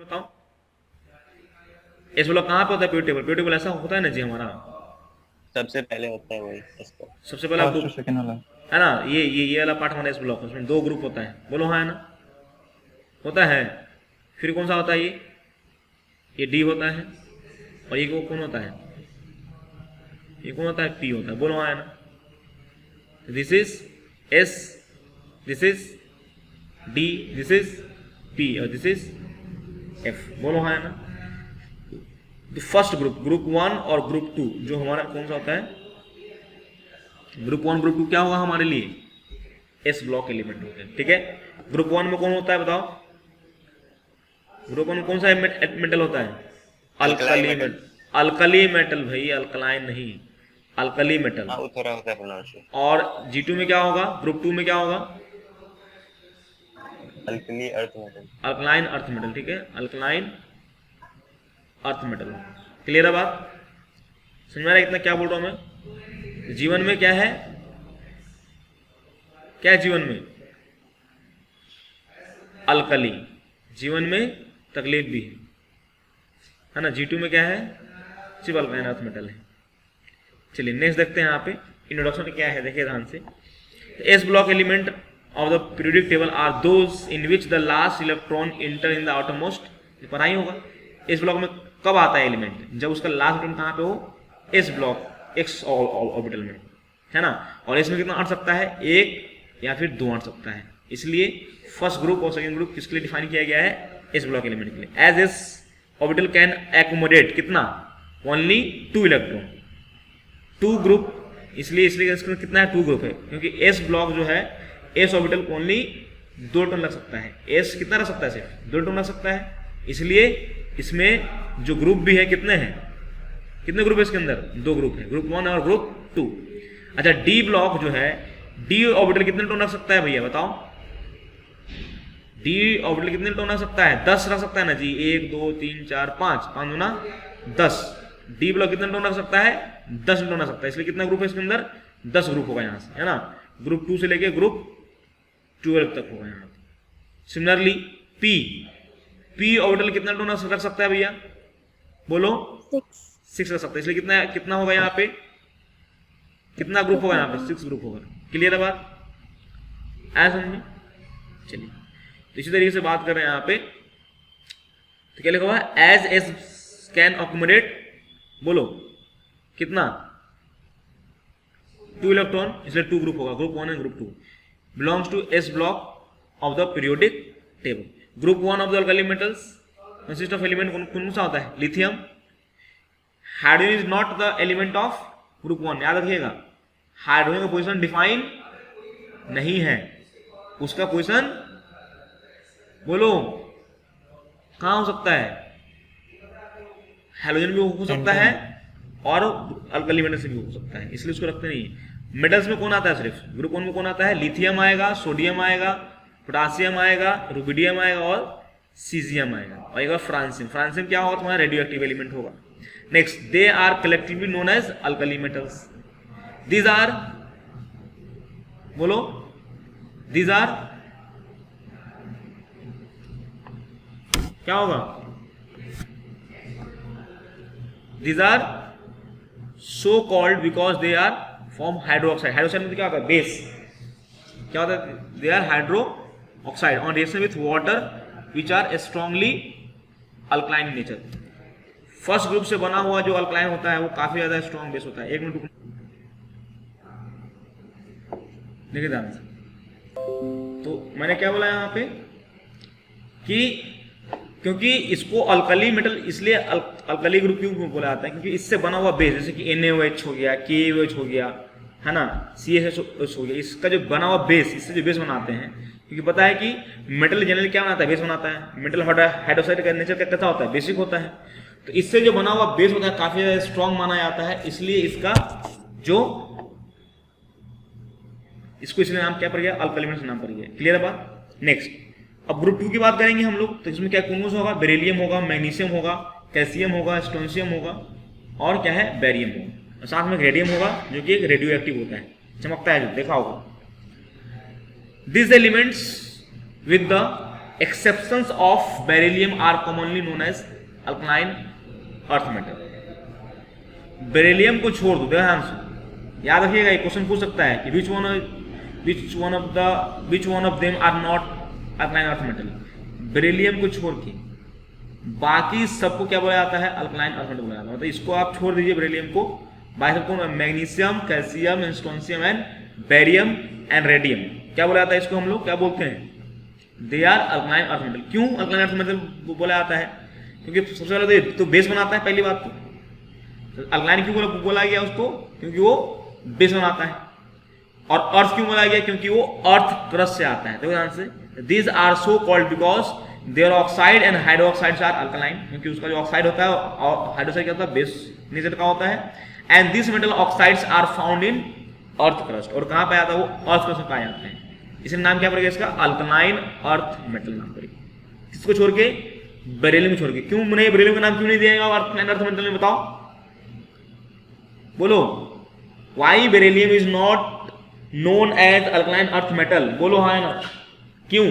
बताओ, S block कहाँ पे होता है पीरियोडिक टेबल? पीरियोडिक टेबल ऐसा होता है ना जी हमारा, सबसे पहले होता है वही इसको। सबसे पहला फर्स्ट और ग्रुप सेकंड वाला। है ना, ये वाला पार्ट हमारा एस ब्लॉक, उसमें 2 ग्रुप होता है, बोलो हाँ है ना, होता है। फिर कौन सा होता है ये डी होता है, और ये कौन होता है, ये कौन होता है, पी होता है, बोलो हाँ है ना। This is S, this is D, this is P और दिस इज एफ, बोलो हाँ है ना। तो फर्स्ट ग्रुप, ग्रुप 1 और ग्रुप 2 जो हमारा कौन सा होता है, ग्रुप 1 ग्रुप 2 क्या होगा हमारे लिए, एस ब्लॉक एलिमेंट होते हैं, ठीक है। ग्रुप 1 में कौन होता है बताओ, ग्रुप 1 में कौन सा मेटल होता है, अल्कली मेटल, अल्कली मेटल भाई, अल्कलाइन नहीं, अल्कली मेटल। हाँ वो थोड़ा होता है प्रोनाउंसिएशन। और G2 में क्या होगा, ग्रुप 2 में क्या होगा, alkali earth metal. Alkaline earth metal, ठीक है, अल्कलाइन अर्थ मेटल। क्लियर है बात, समझ में आ रहा है इतना क्या बोल रहा हूं मैं। जीवन में क्या है, क्या है जीवन में, अल्कली, जीवन में तकलीफ भी है ना। G2 में क्या है, सिर्फ अल्कलाइन अर्थ मेटल है। चलिए नेक्स्ट देखते हैं यहाँ पे इंट्रोडक्शन क्या है, देखिए ध्यान से। S block element of the periodic table are those in which the last electron enter in the outermost, पढ़ा ही होगा। एस ब्लॉक में कब आता है एलिमेंट, जब उसका लास्ट इलेक्ट्रॉन कहाँ पे हो, एस ब्लॉक एक्स ऑर्बिटल में, है ना। और इसमें कितना अट सकता है, 1 या फिर 2 अट सकता है। इसलिए फर्स्ट ग्रुप और सेकंड ग्रुप किसके लिए डिफाइन किया गया है, एस ब्लॉक एलिमेंट के लिए। As S orbital can accommodate कितना, ओनली 2 इलेक्ट्रॉन, 2 ग्रुप, इसलिए इसमें कितना है, 2 ग्रुप है, क्योंकि एस ब्लॉक जो है, एस ऑर्बिटल को ओनली 2 इलेक्ट्रॉन लग सकता है। एस कितना रख सकता है, सिर्फ 2 इलेक्ट्रॉन लग सकता है। इसलिए इसमें जो ग्रुप भी है कितने हैं, कितने ग्रुप है इसके अंदर, 2 ग्रुप है, ग्रुप 1 और ग्रुप 2। अच्छा डी ब्लॉक जो है, डी ऑर्बिटल कितने इलेक्ट्रॉन रख सकता है भैया बताओ, डी ऑर्बिटल कितने इलेक्ट्रॉन रख सकता है, 10 रख सकता है ना जी, 1 2 3 4 5, 5 दूना 10। डी ब्लॉक कितने इलेक्ट्रॉन रख सकता है, 10 इलेक्ट्रॉन रख सकता है। इसलिए कितना ग्रुप है इसके अंदर, 10 ग्रुप होगा यहाँ से, है ना। ग्रुप 2 से लेके ग्रुप 12 तक होगा यहाँ पे। सिमिलरली पी, पी ऑर्बिटल कितना इलेक्ट्रॉन रख सकता है भैया, बोलो 6 रख सकता है। इसलिए कितना कितना होगा यहाँ पे, कितना ग्रुप होगा यहाँ पे, 6 ग्रुप होगा। क्लियर है बात, ऐसा समझिए। चलिए तो इसी तरीके से बात कर रहे हैं यहाँ पे, तो क्या लिखा हुआ है, एज एस कैन अकोमोडेट, बोलो कितना, 2 इलेक्ट्रॉन, इसलिए 2 ग्रुप होगा, group 1 and group 2 belongs to S block of the periodic table. Group 1 of the alkali metals consist of element कौन सा होता है, lithium. Hydrogen is not the element of group 1, याद रखिएगा, हाइड्रोजन का पोजीशन डिफाइन नहीं है, उसका पोजीशन बोलो कहां हो सकता है, हैलोजन भी हो सकता है और अल्कली मेटल से भी हो सकता है, इसलिए उसको रखते नहीं है। मेटल्स में कौन आता है, सिर्फ ग्रुप 1 में कौन आता है, लिथियम आएगा, सोडियम आएगा, पोटासियम आएगा, रुबिडियम आएगा और सीजियम आएगा, और एक फ्रांसियम। फ्रांसियम क्या होगा, तुम्हारा रेडियो एक्टिव एलिमेंट होगा। Next, they are collectively known as alkali metals. These are, बोलो दीज आर क्या होगा, these are so called because they are form hydroxide. Hydroxide में क्या होता है, बेस, क्या होता है, they are hydroxide on reaction with water which are strongly alkaline nature. First group से बना हुआ जो अल्कलाइन होता है वो काफी ज्यादा स्ट्रांग बेस होता है। एक मिनट देखिए ध्यान से, तो मैंने क्या बोला यहाँ पे कि क्योंकि इसको अल्कली मेटल इसलिए अल्कली ग्रुप क्यों बोला जाता है, क्योंकि इससे बना हुआ बेस, जैसे कि NaOH हो गया, KOH हो गया, है ना, CSH हो गया, इसका जो बना हुआ बेस, इससे जो बेस बनाते हैं, क्योंकि पता है कि मेटल जनरली क्या बनाता है, बेस बनाता है। मेटल हाइड्रोक्साइड का नेचर कैसा होता है, बेसिक होता है, तो इससे जो बना हुआ बेस होता है काफी ज्यादा स्ट्रॉन्ग माना जाता है, इसलिए इसका जो इसको इसलिए नाम क्या पड़ गया, अल्कली मेटल नाम पड़ गया। क्लियर है बात। नेक्स्ट, अब ग्रुप 2 की बात करेंगे हम लोग, तो इसमें क्या कौन होगा, बेरिलियम होगा, मैग्नीशियम होगा, कैल्शियम होगा, स्ट्रोंशियम होगा और क्या है, बेरियम होगा, और साथ में रेडियम होगा जो कि एक रेडियो एक्टिव होता है, चमकता है, जो देखा होगा। This elements with the exceptions of beryllium are commonly known as alkaline earth metal. Beryllium को छोड़ दो, ध्यान से याद रखिएगा, ये क्वेश्चन पूछ सकता है कि which one of them are not alkaline earth metal. Beryllium को छोड़ के बाकी सबको क्या बोला जाता है? अल्कलाइन अर्थ मेटल बोला जाता है। मतलब इसको आप छोड़ दीजिए बेरिलियम को, बाकी सबको magnesium, calcium, strontium and barium and radium क्या बोला जाता है? इसको हम लोग क्या बोलते हैं? They are alkaline earth metal. क्यों अल्कलाइन अर्थ मेटल बोला जाता है? क्योंकि सबसे पहले तो बेस बनाता है, पहली बात तो अल्कलाइन क्यों बोला गया उसको? क्योंकि वो बेस बनाता है। और अर्थ क्यों बोला गया? क्योंकि वो अर्थ क्रस्ट से आता है। तो ध्यान से, these are so called because their oxide and hydroxides are alkaline, क्योंकि उसका जो ऑक्साइड होता है और हाइड्रोक्साइड क्या होता है? बेस नेचर का होता है। And this metal oxides are found in earth crust. और कहां पाया जाता है? वो अर्थ क्रस्ट में पाए जाते हैं। इसका नाम क्या पड़ेगा? इसका अल्कलाइन अर्थ मेटल नाम पड़ेगा। किसको छोड़ के? बेरिलियम छोड़ के। क्यों नहीं बेरिलियम का नाम क्यों नहीं दिया गया अल्कलाइन अर्थ मेटल में? बताओ, बोलो। Why beryllium is not known as alkaline earth metal? बोलो हाँ ना, क्यों?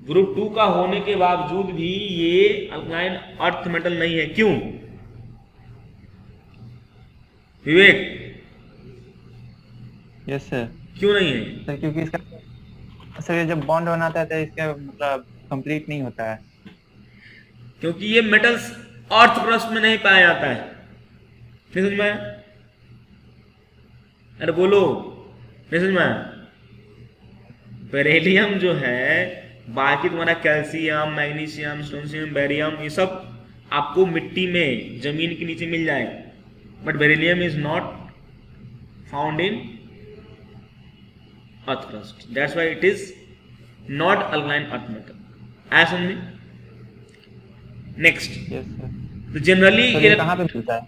ग्रुप 2 का होने के बावजूद भी ये अल्कलाइन अर्थ मेटल नहीं है, क्यों? विवेक, यस सर। क्यों नहीं है? सर क्योंकि इसका सर ये जब बॉन्ड बनाता है तो इसका मतलब कंप्लीट नहीं होता है। क्योंकि ये मेटल्स अर्थ क्रस्ट में नहीं पाया जाता है। नहीं समझ में आया? अरे बोलो, नहीं समझ में आया? बेरिलियम जो है, बाकी तुम्हारा कैल्शियम, मैग्नीशियम, स्ट्रोंशियम, बेरियम, ये सब आपको मिट्टी में, जमीन के नीचे मिल जाएगा। But beryllium is not found in earth crust, that's why it is not alkaline earth metal. आया समझ में? Next, yes sir. तो जनरली ये कहाँ पे मिलता है?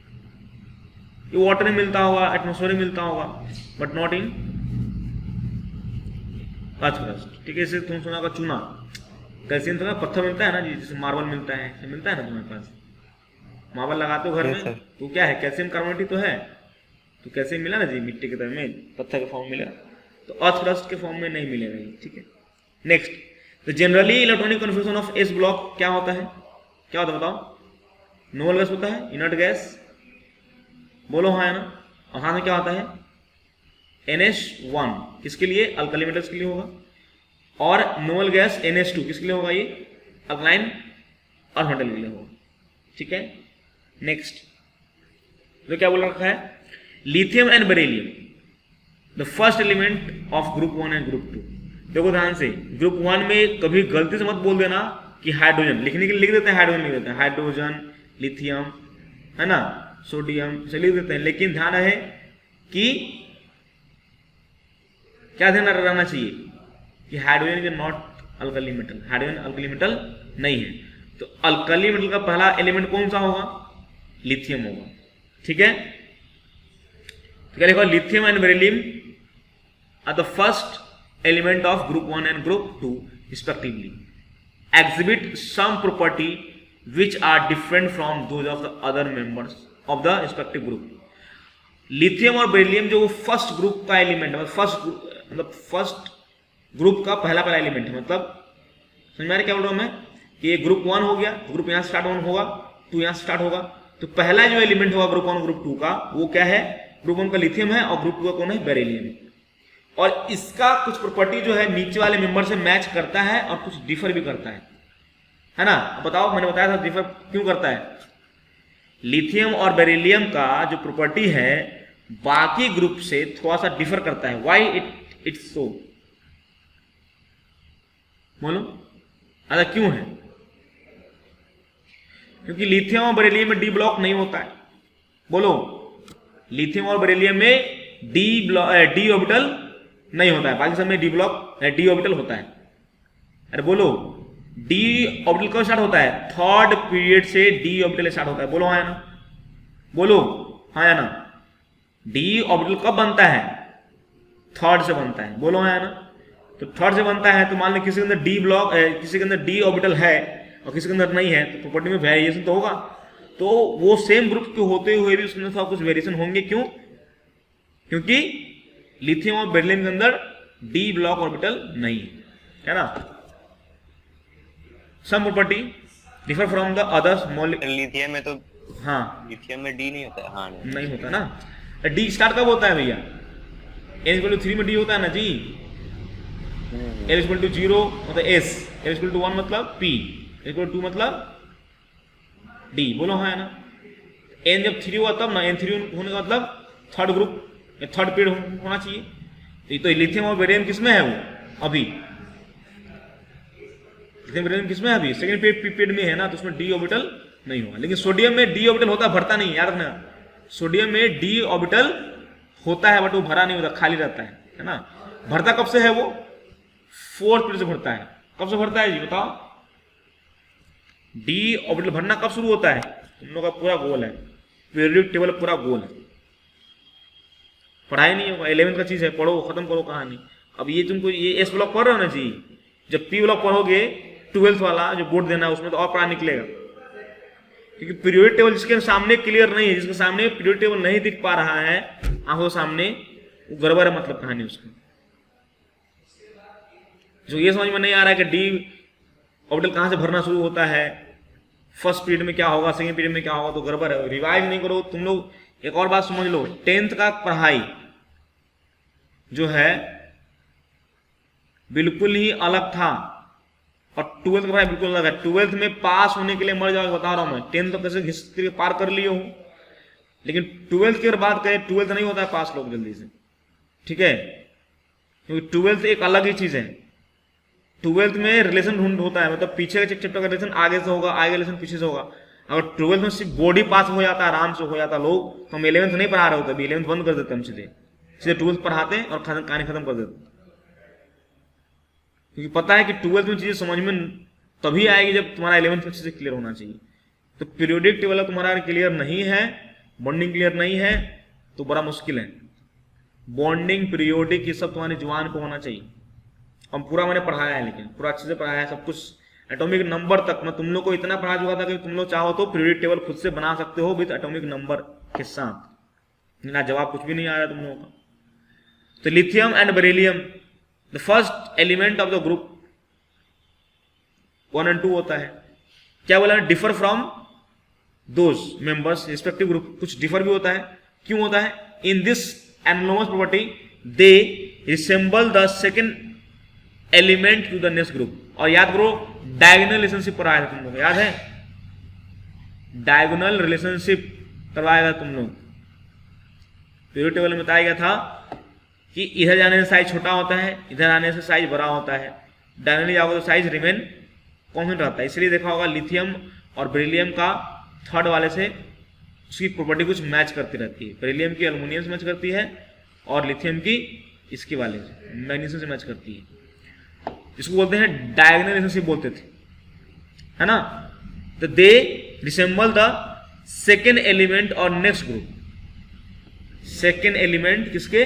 ये वाटर में मिलता होगा, एटमॉस्फेयर में मिलता होगा, but not in earth crust. ठीक है, इसे तुम सुना का चूना, कैल्शियम तो पत्थर मिलता है ना जी, जैसे मार्बल मिलता है, मिलता है ना तुम्हारे पास? मार्बल लगाते हो घर Yes, में, तो क्या है? कैल्शियम कार्बोनेट तो है। तो कैल्शियम मिला ना जी, मिट्टी के तरह में, पत्थर के फॉर्म मिला, तो अर्थ क्रस्ट के फॉर्म में नहीं मिलेगा ये। ठीक है, नेक्स्ट, तो generally electronic configuration of S block क्या होता है? क्या होता है बताओ? नोबल गैस होता है, इनर्ट गैस, बोलो हाँ है ना? और हाँ में क्या होता है? NH1 किसके लिए? अल्कली मेटल्स के लिए होगा। और नोबल गैस NH2 किसके लिए होगा? ये अल्कलाइन अर्थ मेटल के लिए होगा। ठीक है, नेक्स्ट, तो क्या बोल रखा है? Lithium and beryllium the first element of group 1 and group 2। देखो ध्यान से, ग्रुप 1 में कभी गलती से मत बोल देना कि हाइड्रोजन, लिखने के लिए लिख देते हैं हाइड्रोजन, लिख देते हैं हाइड्रोजन, लिथियम, है ना, सोडियम से लिख देते हैं। लेकिन ध्यान रहे कि क्या ध्यान रहना चाहिए कि hydrogen is not alkali metal, hydrogen alkali metal नहीं है। तो अल्कली मेटल का पहला एलिमेंट कौन सा होगा? लिथियम होगा। ठीक है, तो क्या लिखा? Lithium and beryllium are the first element of group 1 and group 2 respectively, exhibit some property which are different from those of the other members of the respective group। Lithium और बेरिलियम जो first group का element है, first group का पहला element है। मतलब समझ में आ रहा है क्या बोल रहा हूं मैं? कि ये ग्रुप 1 हो गया, ग्रुप यहां स्टार्ट होगा, 2 यहां स्टार्ट होगा, तो पहला जो एलिमेंट होगा ग्रुप 1 ग्रुप 2 का, वो क्या है? ग्रुप 1 का लिथियम है और ग्रुप 2 का कौन है? बेरिलियम। और इसका कुछ प्रॉपर्टी जो है नीचे वाले मेंबर से मैच करता है और कुछ डिफर भी करता है ना? अब बताओ, मैंने बताया था डिफर क्यों करता है। लिथियम और बेरिलियम का जो प्रॉपर्टी है बाकी ग्रुप से थोड़ा सा डिफर करता है। Why it's so? बोलो, अरे क्यों है? क्योंकि लिथियम और बेरिलियम में डी ब्लॉक नहीं होता है। बोलो, लिथियम और बेरिलियम में डी ऑर्बिटल नहीं होता है, बाकी सब में डी ऑर्बिटल होता है। अरे बोलो, डी ऑर्बिटल कब स्टार्ट होता है? थर्ड पीरियड से डी ऑर्बिटल स्टार्ट होता है। बोलो हाँ या ना? बोलो हाँ या ना? डी ऑर्बिटल कब बनता है? थर्ड से बनता है। बोलो हाँ या ना? तो थर्ड से बनता है, तो मान लो किसी के अंदर डी ब्लॉक, किसी के अंदर डी ऑर्बिटल है और किसी के अंदर नहीं है, तो प्रॉपर्टी में वेरिएशन तो होगा। तो वो सेम ग्रुप के होते हुए भी उसमें थोड़ा कुछ वेरिएशन होंगे। क्यों? क्योंकि लिथियम और बेरिलियम के अंदर डी ब्लॉक ऑर्बिटल नहीं है ना। Sum property differ from the others molecule. Lithium में तो, हाँ लिथियम में डी नहीं होता है। हाँ नहीं होता ना। डी स्टार्ट कब होता है भैया? n=3 में डी होता है ना जी। l=0 मतलब s, l=1 मतलब p, l=2 मतलब d। बोलो हाँ है ना। n जब 3 हुआ तब ना, n3 होने का मतलब थर्ड ग्रुप, थर्ड पीरियड होना चाहिए। तो लिथियम और बेरिलियम किसमें है वो अभी? लिथियम बेरिलियम किसमें है अभी? सेकंड पीरियड में है ना, तो उसमें डी ऑर्बिटल नहीं होगा। लेकिन सोडियम में डी ऑर्बिटल होता है, भरता नहीं, याद रखना। सोडियम में डी ऑर्बिटल होता है बट वो भरा नहीं होता, खाली रहता है ना। भरता कब से है वो? फोर्थ पीरियड से भरता है। कब से भरता है जी बताओ? डी ऑर्बिटल भरना कब शुरू होता है? तुम लोग का पूरा गोल है, पीरियोडिक टेबल पूरा गोल है। पढ़ाई नहीं होगा, 11th का चीज है, पढ़ो, खत्म करो कहानी। अब ये तुमको ये एस ब्लॉक पढ़ रहे हो ना जी, जब पी ब्लॉक पढ़ोगे 12th वाला जो बोर्ड देना है उसमें तो और पढ़ा निकलेगा। क्योंकि पीरियोडिक टेबल जिसके सामने क्लियर नहीं है, जिसके सामने पीरियोडिक टेबल नहीं दिख पा रहा है आंखों सामने, वो गड़बड़ है मतलब कहानी उसकी। जो ये समझ में नहीं आ रहा है कि डी ऑर्बिटल कहां से भरना शुरू होता है, फर्स्ट पीरियड में क्या होगा, सेकंड पीरियड में क्या होगा, तो गड़बड़ है। रिवाइज नहीं करो तुम लोग। एक और बात समझ लो, 10th का पढ़ाई जो है बिल्कुल ही अलग था और 12th का पढ़ाई बिल्कुल अलग है। 12th में पास होने के लिए मर जाओगे, बता रहा हूं मैं। 10th तो कैसे घिस के पार कर लिए हो, लेकिन 12th की अगर बात करें, 12th नहीं होता है पास लोग जल्दी से, ठीक है? क्योंकि 12th एक अलग ही चीज है। 12th में रिलेशन ढूंढ होता है, मतलब पीछे का चैप्टर का रिलेशन आगे से होगा, आगे रिलेशन पीछे से होगा। अगर 12th में सिर्फ बॉडी पास हो जाता है, आराम से हो जाता लोग, तो हम 11th नहीं पढ़ा रहे होते। अभी 11th बंद कर देते हम, सीधे 12th पढ़ाते हैं और कहानी खत्म कर देते। क्योंकि पता है कि 12th में चीजें समझ में तभी आएगी जब तुम्हारा 11th अच्छे से क्लियर होना चाहिए। तो पीरियोडिक टेबल तुम्हारा क्लियर नहीं है, बॉन्डिंग क्लियर नहीं है, तो बड़ा मुश्किल है। बॉन्डिंग, पीरियोडिक, ये सब तुम्हारी जुबान पे होना चाहिए। हम पूरा मैंने पढ़ाया है, लेकिन पूरा अच्छे से पढ़ाया है सब कुछ, एटॉमिक नंबर तक। मैं तुम लोग को इतना पढ़ा चुका था कि तुम लोग चाहो तो पीरियोडिक टेबल खुद से बना सकते हो विद एटॉमिक नंबर के साथ। ना जवाब कुछ भी नहीं आ रहा तुम लोगों का। तो lithium and beryllium, the first element of the group 1 और 2 होता है। क्या बोला? Differ from those members respective group. कुछ डिफर भी होता है। क्यों होता है? In this anomalous property they resemble the second element to the next group. और याद करो, डायगोनल रिलेशनशिप पर आया था तुम लोग, याद है? डायगोनल रिलेशनशिप करवाया था तुम लोग। पीरियोडिक टेबल में बताया गया था कि इधर जाने से साइज छोटा होता है, इधर आने से साइज बड़ा होता है। डायगोनली जाओगे तो साइज रिमेन कॉन्स्टेंट रहता है। इसलिए देखा होगा लिथियम और बेरिलियम का थर्ड वाले से उसकी प्रॉपर्टी कुछ मैच करती रहती है। बेरिलियम की एल्युमिनियम से मैच करती है और लिथियम की इसकी वाले से मैग्नीशियम से मैच करती है। इसको बोलते हैं डायगोनल रिलेशनशिप बोलते थे, है ना? तो दे रिसेंबल द सेकेंड एलिमेंट और नेक्स्ट ग्रुप। सेकेंड एलिमेंट किसके?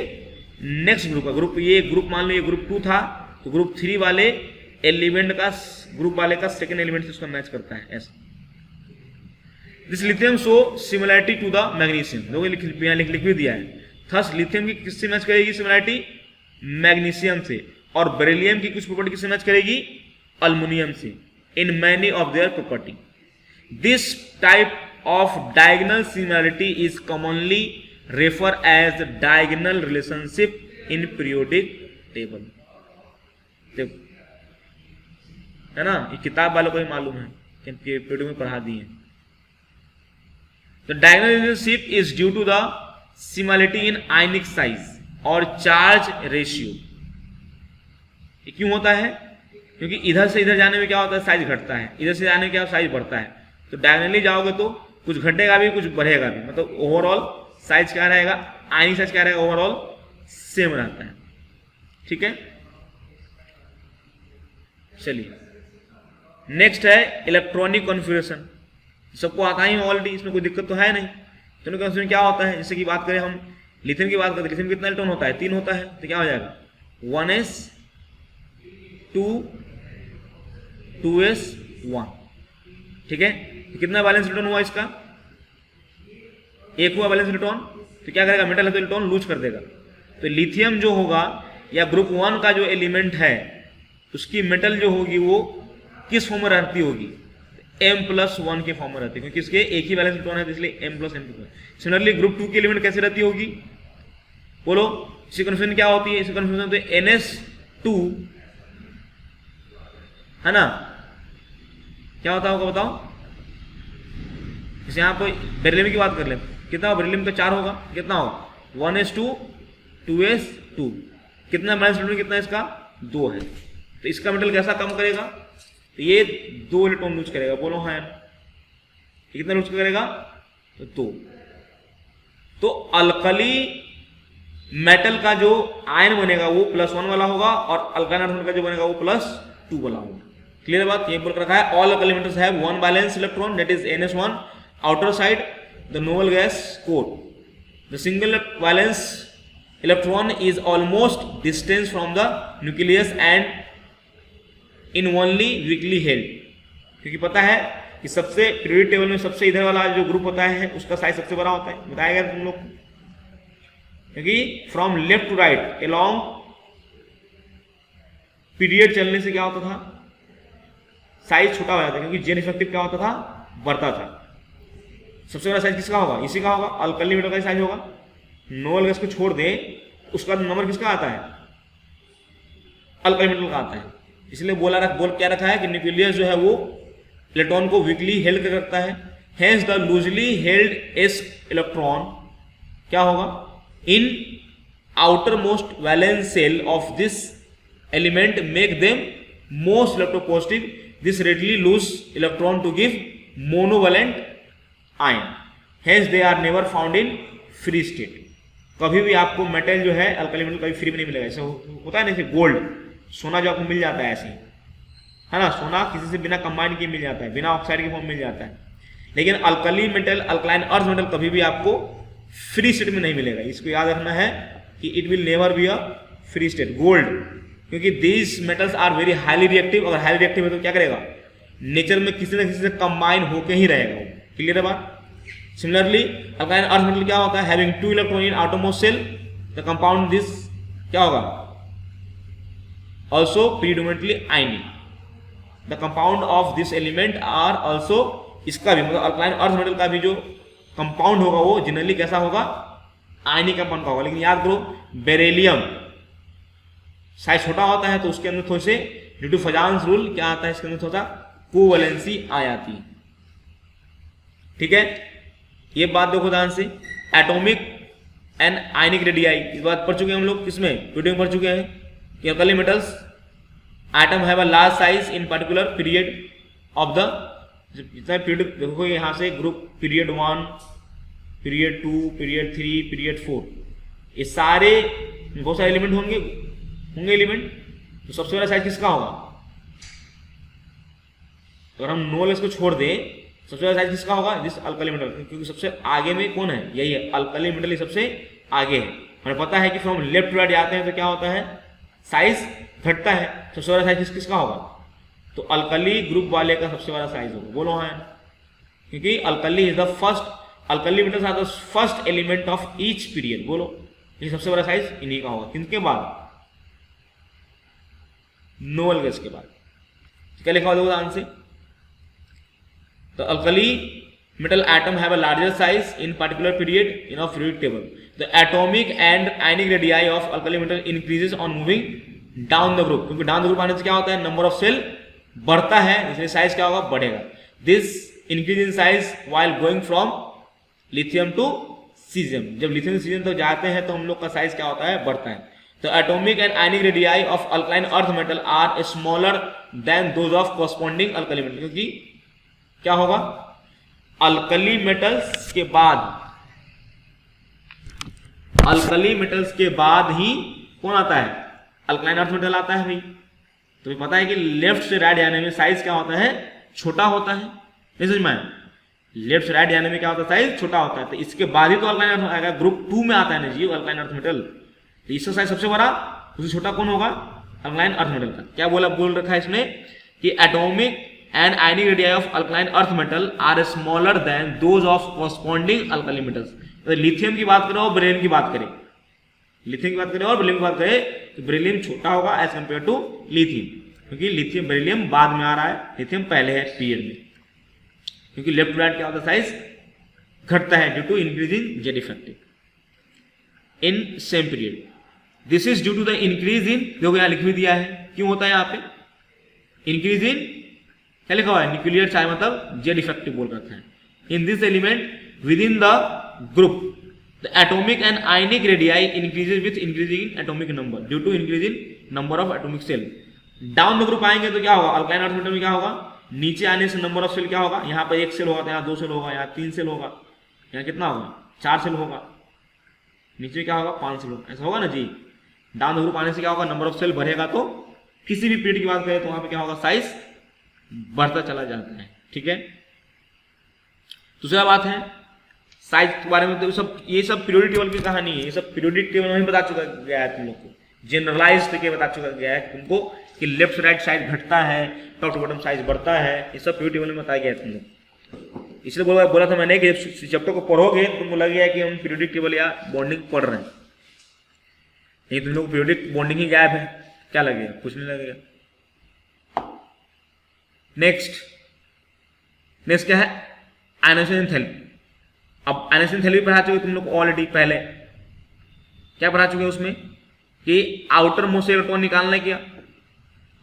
नेक्स्ट ग्रुप का। ग्रुप ये ग्रुप मान लो ये ग्रुप 2 था, तो ग्रुप 3 वाले एलिमेंट का ग्रुप वाले का सेकेंड एलिमेंट से उसका मैच करता है, ऐसा। This lithium show similarity to the magnesium. लोगों ने लिख भी दिया है। थस लिथियम की किससे मैच करेगी सिमिलरिटी? मैग्नीशियम से। और बेरिलियम की कुछ प्रॉपर्टी किससे मैच करेगी? अल्युमिनियम से, in many of their property. This type of diagonal similarity is commonly refer as diagonal relationship in periodic table. देखो, है ना? ये किताब वालों को ही मालूम है, पीरियोडिक में पढ़ा दिए। The diagonal relationship is due to the similarity in ionic size और charge ratio। ये क्यों होता है? क्योंकि इधर से इधर जाने में क्या होता है? साइज घटता है, इधर से जाने में क्या साइज बढ़ता है। तो डायगोनली जाओगे तो कुछ घटेगा भी, कुछ बढ़ेगा भी, मतलब ओवरऑल साइज क्या रहेगा? आयनिक साइज क्या रहेगा? ओवरऑल सेम रहता है। ठीक है, चलिए नेक्स्ट है इलेक्ट्रॉनिक कॉन्फ़िगरेशन। सबको आता ही ऑलरेडी, इसमें कोई दिक्कत तो है नहीं। तो कॉन्फ़िगरेशन क्या होता है? जैसे कि बात करें हम लिथियम की बात करते हैं, लिथियम कितना इलेक्ट्रॉन होता है? 3 होता है। तो क्या हो जाएगा? 1s 2 2s 1। ठीक है, तो कितना बैलेंस इलेक्ट्रॉन हुआ इसका? 1 हुआ बैलेंस इलेक्ट्रॉन। तो क्या करेगा? मेटल है तो इलेक्ट्रॉन लूज कर देगा। तो लिथियम जो होगा या ग्रुप 1 का जो एलिमेंट है उसकी मेटल जो होगी वो किस फॉर्म में रहती होगी, M+1 के फॉर्म में रहती है, क्योंकि इसके एक ही वैलेंस इलेक्ट्रॉन है, इसलिए M+N2। सिमिलरली ग्रुप 2 की एलिमेंट कैसे रहती होगी, बोलो। इसकी कन्फ्यूजन क्या होती है, इसकी कन्फ्यूजन होती है NS2, है ना, क्या होता होगा बताओ। जैसे यहाँ पर बेरिलियम की बात कर ले, कितना होगा बेरिलियम का 4 होगा, कितना होगा 1s2 2s2, कितना बैलेंस इलेक्ट्रॉन कितना इसका 2 है, तो इसका मेटल कैसा कम करेगा, तो ये 2 इलेक्ट्रॉन लूज करेगा, बोलो हाँ, कितना लूज करेगा, तो 2। तो अल्कली मेटल का जो आयन बनेगा वो +1 वाला होगा और अल्काइल अर्थ का जो बनेगा वो +2 वाला होगा। क्लियर बात, ये बोल रखा है all alkali metals have one balance electron that is NS1 outer side the noble gas core. The single valence electron is almost distance from the nucleus and in only weakly held, क्योंकि पता है कि सबसे period table में सबसे इधर वाला जो ग्रुप होता है उसका साइज सबसे बड़ा होता है, बताया गया तुम लोग, क्योंकि from left to right along period चलने से क्या होता था, साइज छोटा हो जाता है, क्योंकि जेन इफेक्टिव क्या होता था, बढ़ता था। सबसे बड़ा साइज किसका होगा, इसी का होगा, अल्कली मेटल का साइज होगा। नोबल गैस को छोड़ दे उसका नंबर किसका आता है, अल्कली मेटल का आता है। इसलिए बोल क्या रखा है कि न्यूक्लियस जो है वो इलेक्ट्रॉन को वीकली हेल्ड करता है, hence the loosely held S electron क्या होगा, in outermost valence shell of this element make them most electropositive, this readily lose electron to give monovalent ion, hence they are never found in free state. कभी भी आपको metal जो है alkali metal कभी free में नहीं मिलेगा। ऐसे होता है ना, जैसे गोल्ड, सोना जो आपको मिल जाता है ऐसे ही, है ना, सोना किसी से बिना कंबाइन किए मिल जाता है, बिना ऑक्साइड के फॉर्म मिल जाता है, लेकिन alkali metal alkaline earth metal कभी भी आपको फ्री स्टेट में नहीं मिलेगा। इसको याद रखना है कि it will never be a free state gold, क्योंकि these metals are very highly reactive. अगर हाईली रिएक्टिव है तो क्या करेगा, नेचर में किसी न किसी से कंबाइन होकर ही रहेगा। क्लियर है बात। सिमिलरली अल्काइन अर्थ मेटल क्या होता है, having 2 electron in outermost shell, the compound this क्या होगा, also predominantly ionic. The compound of this element are also, इसका भी मतलब अल्काइन अर्थ मेटल का भी जो कंपाउंड होगा वो जनरली कैसा होगा, आयनिक कंपाउंड का होगा। लेकिन याद करो बेरिलियम साइज छोटा होता है तो उसके अंदर थोड़े से ड्यू टू फजान्स रूल क्या आता है, इसके अंदर थोड़ा कोवैलेंसी आ जाती है। ठीक है, ये बात देखो ध्यान से, एटॉमिक एंड आयनिक रेडियाई, इस बात पढ़ चुके हैं हम लोग, किसमें वीडियो में पढ़ चुके हैं कि alkali metals atom have a large size in particular period of the, जितना पीरियड देखो यहाँ से group period 1, period 2, period 3, period 4, ये सारे बहुत सारे एलिमेंट होंगे एलिमेंट, तो सबसे बड़ा साइज किसका होगा, अगर हम नो लेस को छोड़ दें सबसे बड़ा साइज किसका होगा, जिस अल्कली मेटल, क्योंकि सबसे आगे में कौन है, यही है अल्कली मेटल, ही सबसे आगे है। हमें पता है कि फ्रॉम लेफ्ट टू राइट जाते हैं तो क्या होता है, साइज घटता है। सबसे बड़ा साइज किसका होगा, तो अल्कली ग्रुप वाले का सबसे बड़ा साइज होगा, बोलो हाँ, क्योंकि alkali is the first, alkali metals are the first element of each period, बोलो ये सबसे बड़ा साइज इन्हीं का होगा। किनके बाद, नोबल गैस के बाद। क्या लिखा हुआ देखो ध्यान से, the alkali metal atom have a larger size in particular period in a periodic table. The atomic and ionic radii of alkali metal increases on moving down the group, क्योंकि down the group आने से क्या होता है, number of cell बढ़ता है, इसलिए size क्या होगा, बढ़ेगा। This increase in size while going from lithium to cesium, जब लिथियम से cesium तक जाते हैं तो हम लोग का साइज क्या होता है, बढ़ता है। The atomic and ionic radii of alkaline earth metal are smaller than those of corresponding alkali metal, क्योंकि क्या होगा, अल्कली मेटल्स के बाद, अल्कली मेटल्स के बाद ही कौन आता है, अल्कलाइन अर्थ मेटल आता है भाई। तो पता है कि लेफ्ट से राइट जाने में साइज क्या होता है, छोटा होता है, नहीं समझ में, लेफ्ट से राइट जाने में क्या होता है, साइज छोटा होता है। तो इसके बाद ही तो अल्कलाइन अर्थ आएगा, ग्रुप 2 में आता है ना जी अल्कलाइन अर्थ मेटल, तो इसका साइज सबसे बड़ा, उससे छोटा कौन होगा, अल्कलाइन अर्थ मेटल का। क्या बोल रखा है इसमें कि atomic and ionic radii of alkaline earth metal are smaller than those of corresponding alkali metals। तो लिथियम की बात करो, बेरिलियम की बात करें, लिथियम की बात करें और बेरिलियम की बात करें तो बेरिलियम छोटा होगा एज कम्पेयर टू लिथियम, क्योंकि लिथियम बेरिलियम बाद में आ रहा है, लिथियम पहले है पीरियड में। क्योंकि लेफ्ट टू राइट क्या होता है, साइज घटता है due to increase in Z effective in same period. This is due to the increase in, जो यहाँ लिख भी दिया है, क्यों होता है यहाँ पे इंक्रीज इन, क्या लिखा हुआ है, न्यूक्लियर चार्ज मतलब जेड इफेक्टिव बोल रखा है। In this element within the group the atomic and ionic radii increases with increasing in atomic number due to increase in number of atomic shell. Down the group आएंगे तो क्या होगा, alkyl earth metal में क्या होगा, नीचे आने से नंबर ऑफ सेल क्या होगा, यहाँ पर 1 सेल होगा तो यहाँ 2 सेल होगा, यहाँ 3 सेल होगा, यहाँ कितना होगा 4 सेल होगा, नीचे क्या होगा 5 सेल होगा, ऐसा होगा ना जी। डाउन द ग्रुप आने से क्या होगा, नंबर ऑफ सेल बढ़ेगा तो किसी भी पीरियड की बात करें तो वहां पे क्या होगा, साइज बढ़ता चला जाता है। ठीक है, दूसरा बात है साइज के बारे में, तो ये सब पीरियोडिक टेबल की कहानी है, ये सब पीरियोडिक टेबल में बता चुका गया है तुम लोग को, जनरलाइज करके बता चुका गया है तुमको कि लेफ्ट राइट साइज घटता है, टॉप टू बॉटम साइज बढ़ता है, ये सब पीरियोडिक टेबल में बताया गया है तुम लोग। इसलिए बोला था मैंने कि जब चैप्टर को पढ़ोगे तो तुमको लगेगा कि हम पीरियोडिक टेबल या बॉन्डिंग पढ़ रहे हैं, ये तुम लोग पीरियोडिक बॉन्डिंग ही गायब है, क्या लगेगा, कुछ नहीं लगेगा। नेक्स्ट क्या है, आयनाइजेशन एंथैल्पी। अब आयनाइजेशन एंथैल्पी पढ़ा चुके तुम लोग ऑलरेडी, पहले क्या पढ़ा चुके उसमें कि आउटर मोस्ट से इलेक्ट्रॉन निकालने का,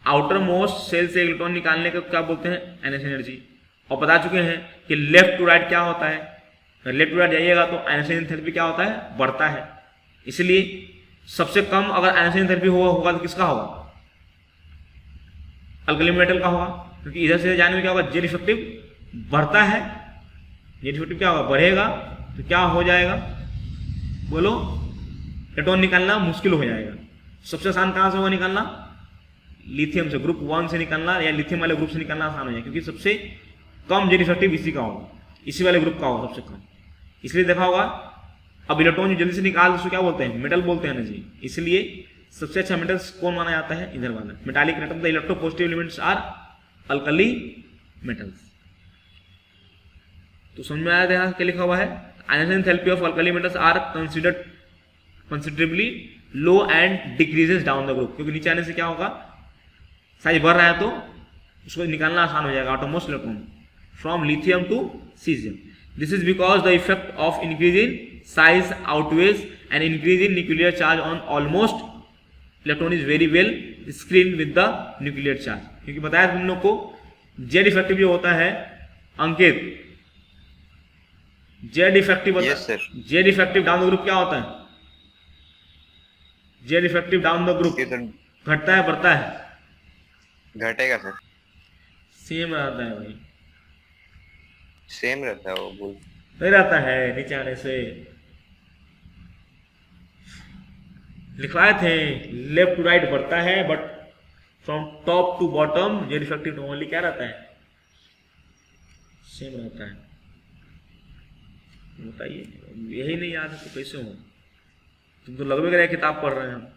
आउटर मोस्ट सेल से इलेक्ट्रॉन निकालने का क्या बोलते हैं, आयनाइजेशन एनर्जी। और बता चुके हैं कि लेफ्ट टू राइट क्या होता है, लेफ्ट टू राइट जाइएगा तो आयनाइजेशन एंथैल्पी क्या होता है, बढ़ता है। इसलिए सबसे कम अगर आयनाइजेशन एंथैल्पी होगा तो किसका होगा, अल्कली मेटल का होगा, क्योंकि इधर से जाने में क्या होगा, जेड इफेक्टिव बढ़ता है, जेड इफेक्टिव क्या होगा, बढ़ेगा, तो क्या हो जाएगा, बोलो, इलेक्ट्रॉन निकालना मुश्किल हो जाएगा। सबसे आसान कहां से होगा निकालना, लिथियम से, ग्रुप 1 से निकालना या लिथियम वाले ग्रुप से निकालना आसान हो जाएगा, क्योंकि सबसे कम जेड इफेक्टिव इसी का होगा, इसी वाले ग्रुप का होगा सबसे कम। इसलिए देखा होगा अब इलेक्ट्रॉन जो जल्दी से निकाल उसको क्या बोलते हैं, मेटल बोलते हैं ना जी। इसलिए सबसे अच्छा मेटल कौन माना जाता है, इधर वाला metallic atom, the electropositive elements are alkali metals. तो समझ में आया था क्या लिखा हुआ है, ionization enthalpy of alkali metals are considered considerably low and decreases down the group, क्योंकि नीचे आने से क्या होगा, साइज बढ़ रहा है तो उसको निकालना आसान हो जाएगा, outermost electron from lithium to caesium. This is because the effect of increase in size outweighs and increase in nuclear charge on almost electron is very well screen with the nuclear charge. क्योंकि बताया तुम लोग को Z effective जो होता है, Ankit Z effective, Z effective down the group क्या होता है, Z effective down the group घटता है बढ़ता है, घटेगा सर, सेम रहता है भाई, सेम रहता है, वो बोल नहीं रहता है, नीचे आने से लिखवाए थे लेफ्ट टू राइट बढ़ता है, but from top to bottom Z effective only क्या रहता है, सेम रहता है। बताइए, यही नहीं याद है तो कैसे हो, तुम तो लगभग रहे किताब पढ़ रहे हैं हम।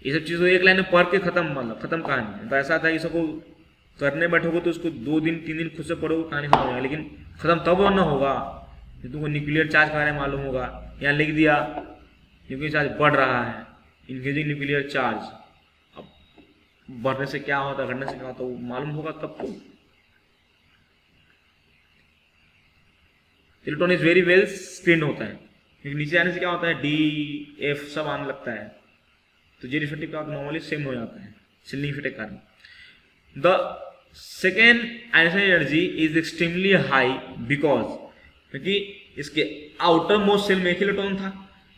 ये सब चीज़ों एक लाइन में पढ़ के खत्म कहानी है। तो ऐसा था, ये सबको करने बैठोगे तो उसको 2 दिन 3 दिन खुद से पढ़ोगे कहानी खत्म हो जाएगा, लेकिन खत्म तब और ना होगा जब तुमको न्यूक्लियर चार्ज के बारे में मालूम होगा। यहाँ लिख दिया न्यूक्लियर चार्ज बढ़ रहा है, इंक्रीजिंग न्यूक्लियर चार्ज, अब बढ़ने से क्या होता है, घटने से क्या होता है वो मालूम होगा तब तो। Electron is very well screen होता है, क्योंकि नीचे आने से क्या होता है, डी एफ सब आने लगता है, तो जेड इफेक्टिव का नॉर्मली सेम हो जाता है सिलिंग इफेक्ट के कारण। The second ionization energy is extremely high because, क्योंकि इसके आउटर मोस्ट सेल में एक इलेक्ट्रॉन था,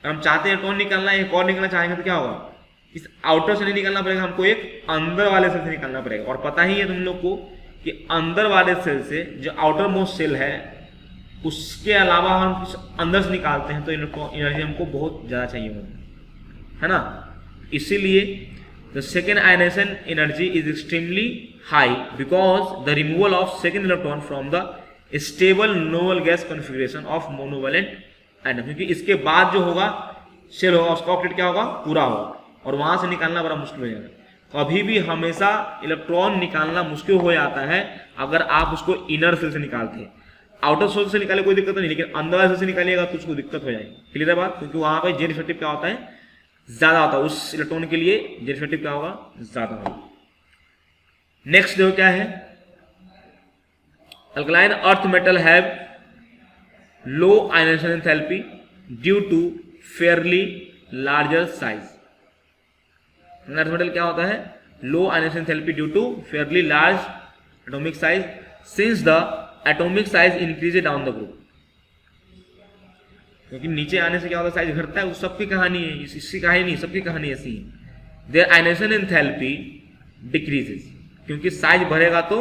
अगर हम चाहते हैं इलेक्ट्रॉन निकालना है, एक और निकालना चाहेंगे तो क्या होगा, इस आउटर से नहीं निकालना पड़ेगा, हमको एक अंदर वाले सेल से निकालना पड़ेगा। और पता ही है तुम लोग को कि अंदर वाले सेल से जो आउटर मोस्ट सेल है उसके अलावा हम कुछ अंदर से निकालते हैं तो एनर्जी हमको बहुत ज़्यादा चाहिए होगा, है ना। इसीलिए the second ionization energy is extremely high because the removal of second electron from the stable noble gas configuration of monovalent atom, क्योंकि इसके बाद जो होगा सेल होगा उसका ऑक्टेट क्या होगा, पूरा होगा, और वहां से निकालना बड़ा मुश्किल हो जाएगा। कभी भी हमेशा इलेक्ट्रॉन निकालना मुश्किल हो जाता है अगर आप उसको इनर सेल से निकालते हैं। आउटर सोर्स से निकाले कोई दिक्कत नहीं, लेकिन अंदर वाले से निकालिएगा तो उसको दिक्कत हो जाएगी। क्लियर है बात? क्योंकि वहां पे जेड इफेक्टिव क्या होता है, ज्यादा होता है, उस इलेक्ट्रॉन के लिए जेड इफेक्टिव क्या होगा, ज्यादा होगा। नेक्स्ट देखो क्या है, alkaline earth metal have low ionization enthalpy due to fairly larger size. Earth metal क्या होता है, low ionization enthalpy due to fairly large atomic size since the atomic size increase down the group. क्योंकि नीचे आने से क्या होता है, साइज घटता है, वो सबकी कहानी है, इसकी कहानी नहीं, सबकी कहानी ऐसी है। देयर आयनाइजेशन एंथैल्पी डिक्रीजेस, क्योंकि साइज बढ़ेगा तो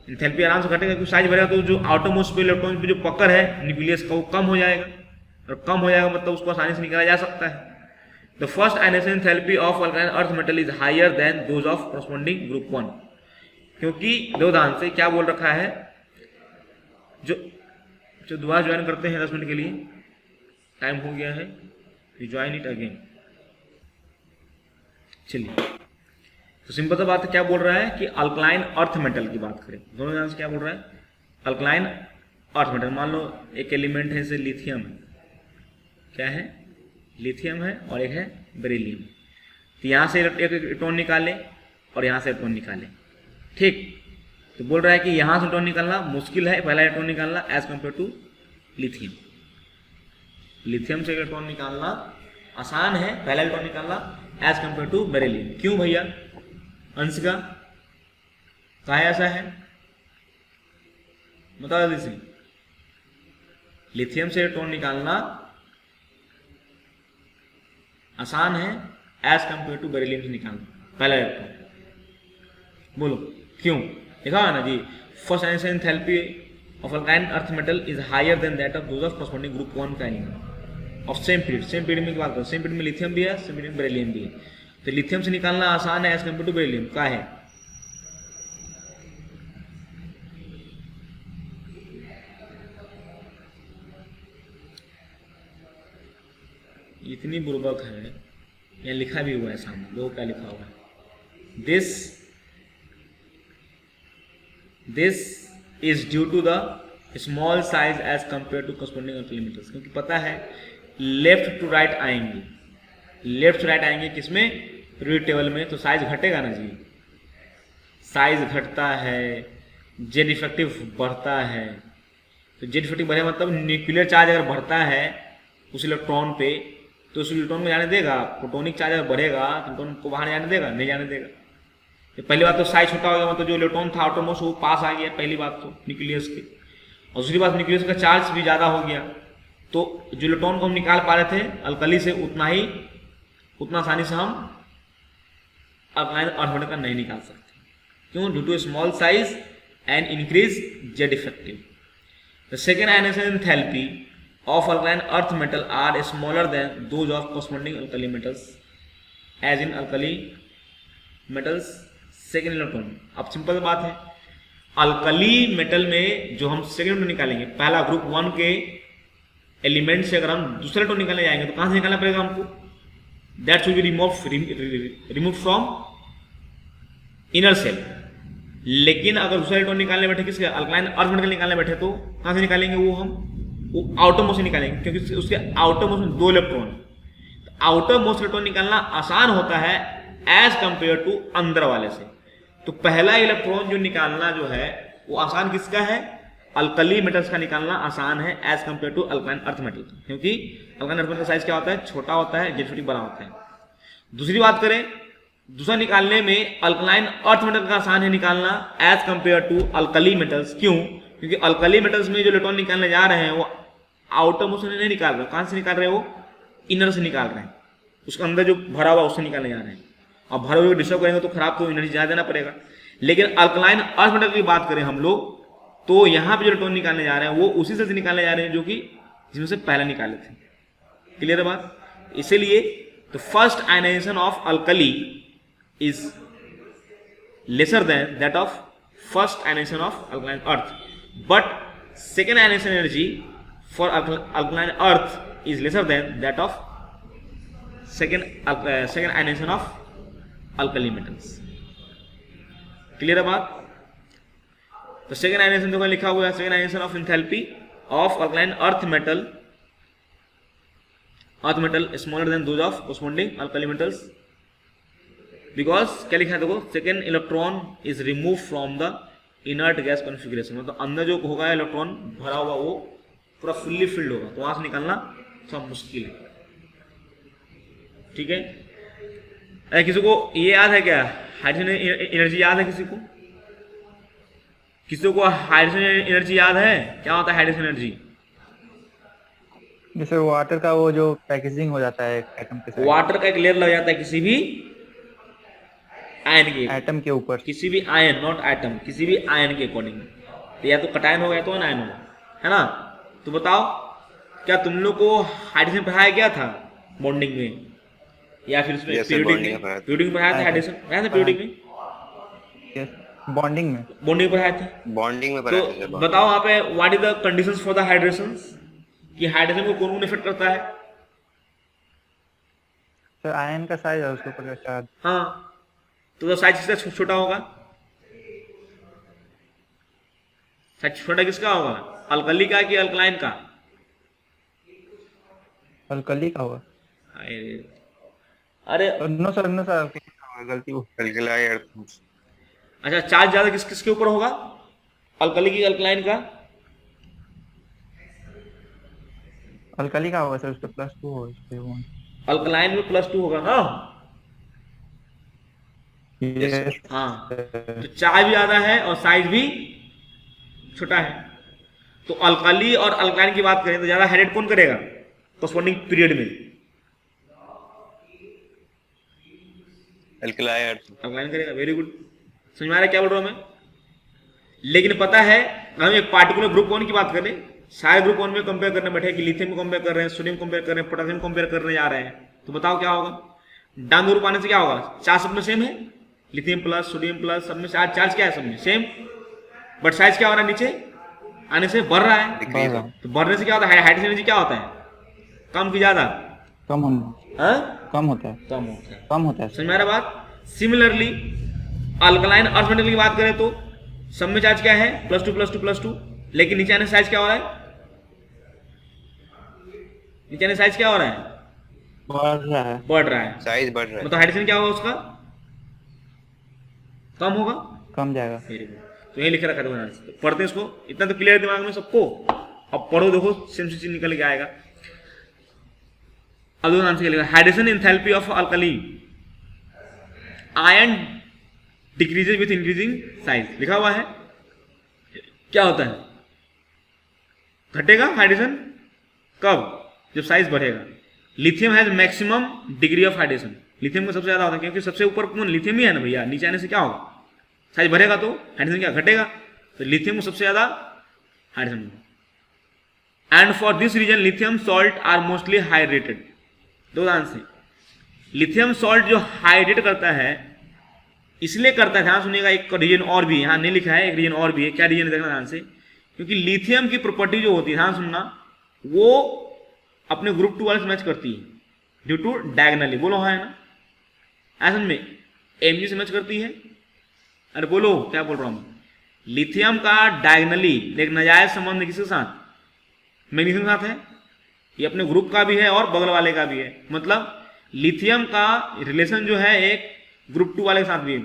एंथैल्पी आराम से घटेगा, क्योंकि साइज बढ़ेगा तो जो आउटरमोस्ट इलेक्ट्रॉन पे जो पकड़ है न्यूक्लियस का वो कम हो जाएगा, और कम हो जाएगा मतलब उसको आसानी से निकाला जा सकता है। The first ionization enthalpy of अल्काइन earth metal is higher than those of corresponding group 1। क्योंकि दो ध्यान से क्या बोल रखा है, जो दोबारा ज्वाइन करते हैं 10 मिनट के लिए, टाइम हो गया है, ज्वाइन इट अगेन। चलिए, तो सिंपल सा बात है, क्या बोल रहा है कि अल्कलाइन अर्थ मेटल की बात करें, दोनों ध्यान से क्या बोल रहा है, अल्कलाइन अर्थ मेटल। मान लो एक एलिमेंट है, जैसे लिथियम है, क्या है, लिथियम है, और एक है बेरिलियम। तो यहाँ से एक इलेक्ट्रॉन निकाले और यहाँ से इलेक्ट्रॉन निकाले, ठीक। तो बोल रहा है कि यहाँ से इलेक्ट्रॉन निकालना मुश्किल है, पहला इलेक्ट्रॉन निकालना as compare to lithium. Lithium से इलेक्ट्रॉन निकालना आसान है, पहला इलेक्ट्रॉन निकालना एज कम्पेयर टू बेरिलियम। क्यों भैया अंशिका, कहा ऐसा है, बता दीजिए। लिथियम से इलेक्ट्रॉन निकालना आसान है एज कम्पेयर टू बेरिलियम से निकालना पहला इलेक्ट्रॉन। बोलो क्यों, देखा ना जी। फर्स्ट आयनाइजेशन एंथैल्पी ऑफ अल्काइन earth metal is higher than that of those of corresponding group 1 का element of same period. Same period में बात करो, सेम पीरियड में लिथियम भी है, सेम पीरियड में बेरिलियम भी है। तो लिथियम से निकालना आसान है एज कम्पेयर टू बेरिलियम, का है इतनी बुर्बक है, यहाँ लिखा भी हुआ है सामने, लोगों क्या लिखा हुआ है, this is due to the small size as compare to corresponding elements. क्योंकि पता है लेफ्ट टू राइट आएंगे, लेफ्ट टू राइट आएंगे किसमें, पीरियोडिक टेबल में, तो साइज घटेगा ना जी, साइज घटता है, जेड इफेक्टिव बढ़ता है। तो जेड इफेक्टिव बढ़े मतलब न्यूक्लियर चार्ज अगर बढ़ता है उस इलेक्ट्रॉन पे, तो उस इलेक्ट्रॉन में जाने देगा। प्रोटोनिक चार्ज अगर बढ़ेगा तो इलेक्ट्रॉन को बाहर जाने देगा, नहीं जाने देगा। तो पहली बात तो साइज छोटा हो गया, मतलब जो इलेक्ट्रॉन था आउटरमोस्ट वो पास आ गया, पहली बात तो न्यूक्लियस के। और दूसरी बात न्यूक्लियस का चार्ज भी ज़्यादा हो गया, तो जो इलेक्ट्रॉन को हम निकाल पा रहे थे अल्कली से उतना आसानी से हम अल्काइन अर्थ मेटल का नहीं निकाल सकते। क्यों, due to small size and increase Z effective. The second ionisation enthalpy of alkaline earth metal are smaller than those of corresponding alkali metals as in alkali metals second electron। अब simple बात है, alkali metal में जो हम second electron निकालेंगे, पहला group 1 के element से अगर हम दूसरा इलेक्ट्रॉन निकालने जाएंगे तो कहां से निकालना पड़ेगा हमको, that should be remove from inner shell. लेकिन अगर दूसरा इलेक्ट्रॉन निकालने बैठे, किसके, अल्कलाइन अर्थ मेटल निकालने बैठे, तो कहां से निकालेंगे, वो आउटर मोस्ट से निकालेंगे, क्योंकि उसके आउटर मोस्ट में 2 इलेक्ट्रॉन। तो आउटर मोस्ट इलेक्ट्रॉन निकालना आसान होता है एज कंपेयर टू अंदर वाले से। तो पहला इलेक्ट्रॉन जो निकालना जो है वो आसान किसका है, अल्कली मेटल्स का निकालना आसान है एज कंपेयर टू अल्काइन अर्थ मेटल, क्योंकि अल्काइन अर्थ मेटल का साइज क्या होता है, छोटा होता है, जेड इफेक्टिव बड़ा होता है। दूसरी बात करें, दूसरा निकालने में अल्कलाइन अर्थ मेटल का आसान है निकालना as compare to alkali metals. क्यों, क्योंकि अल्कली मेटल्स में जो इलेक्ट्रॉन निकालने जा रहे हैं वो आउटर मोस्ट से नहीं निकाल रहे, कहां से निकाल रहे हैं, वो इनर से निकाल रहे हैं, उसके अंदर जो भरा हुआ उससे निकालने जा रहे हैं। और भरे हुए डिस्टर्ब करेंगे तो खराब, तो एनर्जी ज्यादा देना पड़ेगा। लेकिन अल्कलाइन अर्थ मेटल की बात करें हम लोग, तो यहाँ पे जो इलेक्ट्रॉन निकालने जा रहे हैं वो उसी से निकालने जा रहे हैं जो कि जिसमें से पहले निकाले थे। क्लियर है बात। इसीलिए तो first ionisation of alkali is lesser than that of first ionisation of alkaline earth, but second ionization energy for alkaline earth is lesser than that of second ionization of alkali metals। Clear है बात। तो second ionisation देखो लिखा हुआ है, second ionisation of enthalpy of alkaline earth metal smaller than those of corresponding alkali metals, because क्या लिखा है देखो, second electron is remove from the inert gas configuration, मतलब अंदर जो होगा इलेक्ट्रॉन भरा हुआ वो पूरा फुल्ली फिल्ड होगा, तो वहां से निकलना थोड़ा मुश्किल है। ठीक है, अरे किसी को ये याद है क्या, हाइड्रोजन एनर्जी याद है किसी को? किसी को हाइड्रोजन एनर्जी याद है? क्या होता है हाइड्रोजन एनर्जी? जैसे वाटर का वो जो पैकेजिंग हो जाता है एटम के साथ, वाटर का एक लेयर लग जाता है किसी भी आयन के, एटम के ऊपर, किसी भी आयन, नॉट एटम, किसी भी आयन के अकॉर्डिंग, तो या तो कटायन होगा या तो अनायन होगा, है ना। तो बताओ क्या तुम लोग को हाइड्रोजन पढ़ाया गया था बॉन्डिंग में, या फिर उसमें पीरियडिक में पढ़ाया था? हाइड्रोजन पढ़ाया था पीरियडिक में, बॉन्डिंग में, बॉन्डिंग पढ़ाया था, बॉन्डिंग में तो बताओ यहाँ पे what is the conditions for the hydrations, कि हाइड्रोजन को कौन इफेक्ट करता है? तो आयन का साइज है उसके ऊपर चार्ज। हाँ, तो साइज किसका छोटा होगा? साइज छोटा किसका होगा, अल्कली का कि अल्कलाइन का? अल्कली का होगा। अरे नो सर गलती हो। Alkali earth. अच्छा, चार्ज ज्यादा किसके ऊपर होगा, अल्कली की अल्कलाइन का? अल्कली का होगा सर, उसका +2 होगा, अल्कलाइन में +2 होगा ना। यस हाँ, तो चार्ज भी ज्यादा है और साइज भी छोटा है। तो अल्कली और अल्कलाइन की बात करें तो ज्यादा हाइड्रेट कौन करेगा कोरस्पोंडिंग पीरियड में? अल्कलाइन करेगा। वेरी गुड, समझ में आ रहा है क्या बोल रहा हूं मैं? लेकिन पता है हम एक पार्टिकुलर ग्रुप 1 की बात करें, सारे ग्रुप 1 में कंपेयर करने बैठे कि लिथियम को कंपेयर कर रहे हैं, सोडियम कंपेयर कर रहे हैं, पोटेशियम कंपेयर करने जा रहे हैं, तो बताओ क्या होगा? डाउन ग्रुप आने से क्या होगा? चार्ज सब में सेम है, लिथियम प्लस सोडियम प्लस, सब में चार्ज क्या है, सब में सेम, बट साइज क्या हो रहा है, नीचे आने से बढ़ रहा है। तो बढ़ने से क्या होता है, हाइड्रोजन एनर्जी क्या होता है, कम की ज्यादा? कम होता है। समझ में आ रहा बात? सिमिलरली अल्कलाइन अर्थ मेटल की बात करें तो सब में चार्ज क्या है, +2, लेकिन नीचे आने साइज क्या हो रहा है, नीचे आने साइज क्या हो रहा है, बढ़ रहा है, साइज बढ़ रहा है, मतलब हाइड्रोजन क्या होगा उसका, कम होगा, कम जाएगा। तो ये लिख रखा है, तो पढ़ते हैं इसको, इतना तो क्लियर दिमाग में सबको। अब पढ़ो, देखो सेम चीज निकल के आएगा। अब दो आंसर लिखा, hydrogen enthalpy of alkali ion decreases with increasing size, लिखा हुआ है। क्या होता है, घटेगा हाइड्रोजन कब, जब साइज बढ़ेगा। Lithium has maximum degree of hydration, lithium का सबसे ज्यादा होता है, क्योंकि सबसे ऊपर कौन, लिथियम ही है ना भैया। नीचे आने से क्या होगा, साइज बढ़ेगा तो हाइड्रोजन क्या घटेगा, तो लिथियम को सबसे ज्यादा hydrogen. And for this reason lithium salt are mostly hydrated. The answer, lithium salt जो हाइड्रेट करता है, इसलिए करता है, ध्यान सुनिएगा, एक रीजन और भी है, यहाँ नहीं लिखा है, एक रीजन और भी है। क्या रीजन है देखना ध्यान से, क्योंकि लिथियम की प्रॉपर्टी जो होती है, ध्यान सुनना, वो अपने ग्रुप 2 वाले से मैच करती है ड्यू टू डायगनली। बोलो हाँ है ना, ऐसा में Mg से मैच करती है। अरे बोलो क्या बोल रहा हूं, लिथियम का डायगनली एक नाजायज संबंध किसके साथ, मैग्नीशियम के साथ है। ये अपने ग्रुप का भी है और बगल वाले का भी है, मतलब लिथियम का रिलेशन जो है एक ग्रुप 2 वाले के साथ भी है।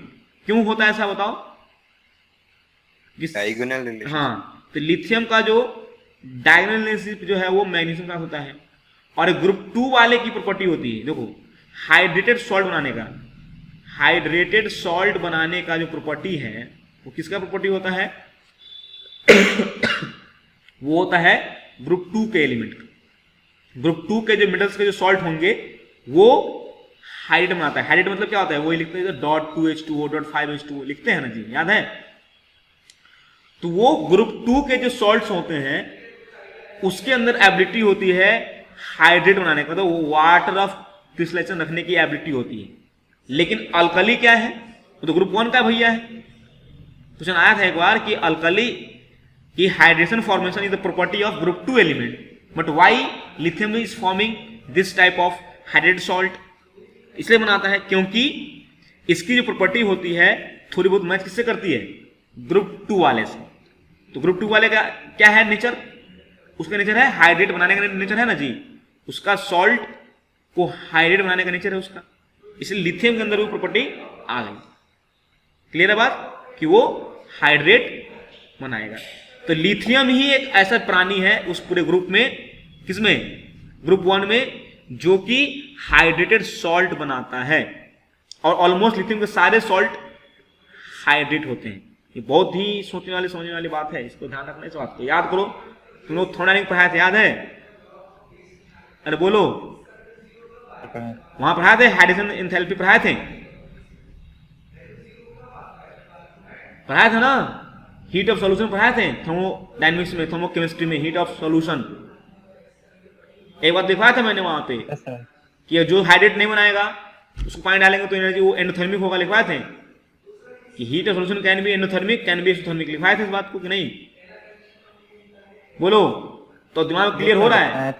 क्यों होता है ऐसा बताओ? Diagonal relation. हाँ, तो लिथियम का जो डायगोनल रिलेशनशिप जो है वो मैग्नीशियम के साथ होता है, और ग्रुप 2 वाले की प्रॉपर्टी होती है, देखो हाइड्रेटेड सॉल्ट बनाने का, हाइड्रेटेड सॉल्ट बनाने का जो प्रॉपर्टी है वो किसका प्रॉपर्टी होता है वो होता है ग्रुप 2 के एलिमेंट का। ग्रुप 2 के जो मेटल्स के जो सॉल्ट होंगे वो हाइड्रेट बनाता है। हाइड्रेट मतलब क्या होता है, वो लिखते हैं .2H2O .5H2O लिखते हैं ना जी, याद है? तो वो ग्रुप 2 के जो सॉल्ट्स होते हैं उसके अंदर एबिलिटी होती है हाइड्रेट बनाने का, तो वो वाटर ऑफ क्रिस्टलाइजेशन रखने की एबिलिटी होती है। लेकिन अल्कली क्या है, वो तो ग्रुप 1 का भैया है। क्वेश्चन आया था एक बार कि अल्कली की hydration formation is the property of group 2 element, but why lithium is forming this type of hydrated salt. इसलिए बनाता है क्योंकि इसकी जो प्रॉपर्टी होती है थोड़ी बहुत मैच किससे करती है, ग्रुप 2 वाले से। तो ग्रुप 2 वाले का क्या है नेचर, उसका नेचर है हाइड्रेट बनाने का नेचर है ना जी, उसका सॉल्ट को हाइड्रेट बनाने का नेचर है उसका, इसलिए लिथियम के अंदर वो प्रॉपर्टी आ गई। क्लियर है बात कि वो हाइड्रेट बनाएगा। तो लिथियम ही एक ऐसा प्राणी है उस पूरे ग्रुप में, किसमें, ग्रुप 1 में, जो कि हाइड्रेटेड सॉल्ट बनाता है। और ऑलमोस्ट लिथियम के सारे सॉल्ट हाइड्रेट होते हैं। ये बहुत ही सोचने वाली समझने वाली बात है, इसको ध्यान रखना, इस बात को याद करो। तुम लोग थोड़ा नहीं पढ़ाए थे, याद है? अरे बोलो, वहां पढ़ाए थे हाइड्रेशन एंथैल्पी, पढ़ाए थे ना? हीट ऑफ सॉल्यूशन पढ़ाए थे थर्मोडायनेमिक्स में, थर्मोकेमिस्ट्री में, हीट ऑफ सॉल्यूशन एक बार दिखाया था मैंने वहां पे कि जो हाइड्रेट नहीं बनाएगा उसको पानी डालेंगे तो एनर्जी वो एंडोथर्मिक होगा, लिखवाए थे कि heat of solution can be endothermic, can be exothermic, लिखवाए थे इस बात को कि नहीं? बोलो, तो दिमाग क्लियर हो रहा है?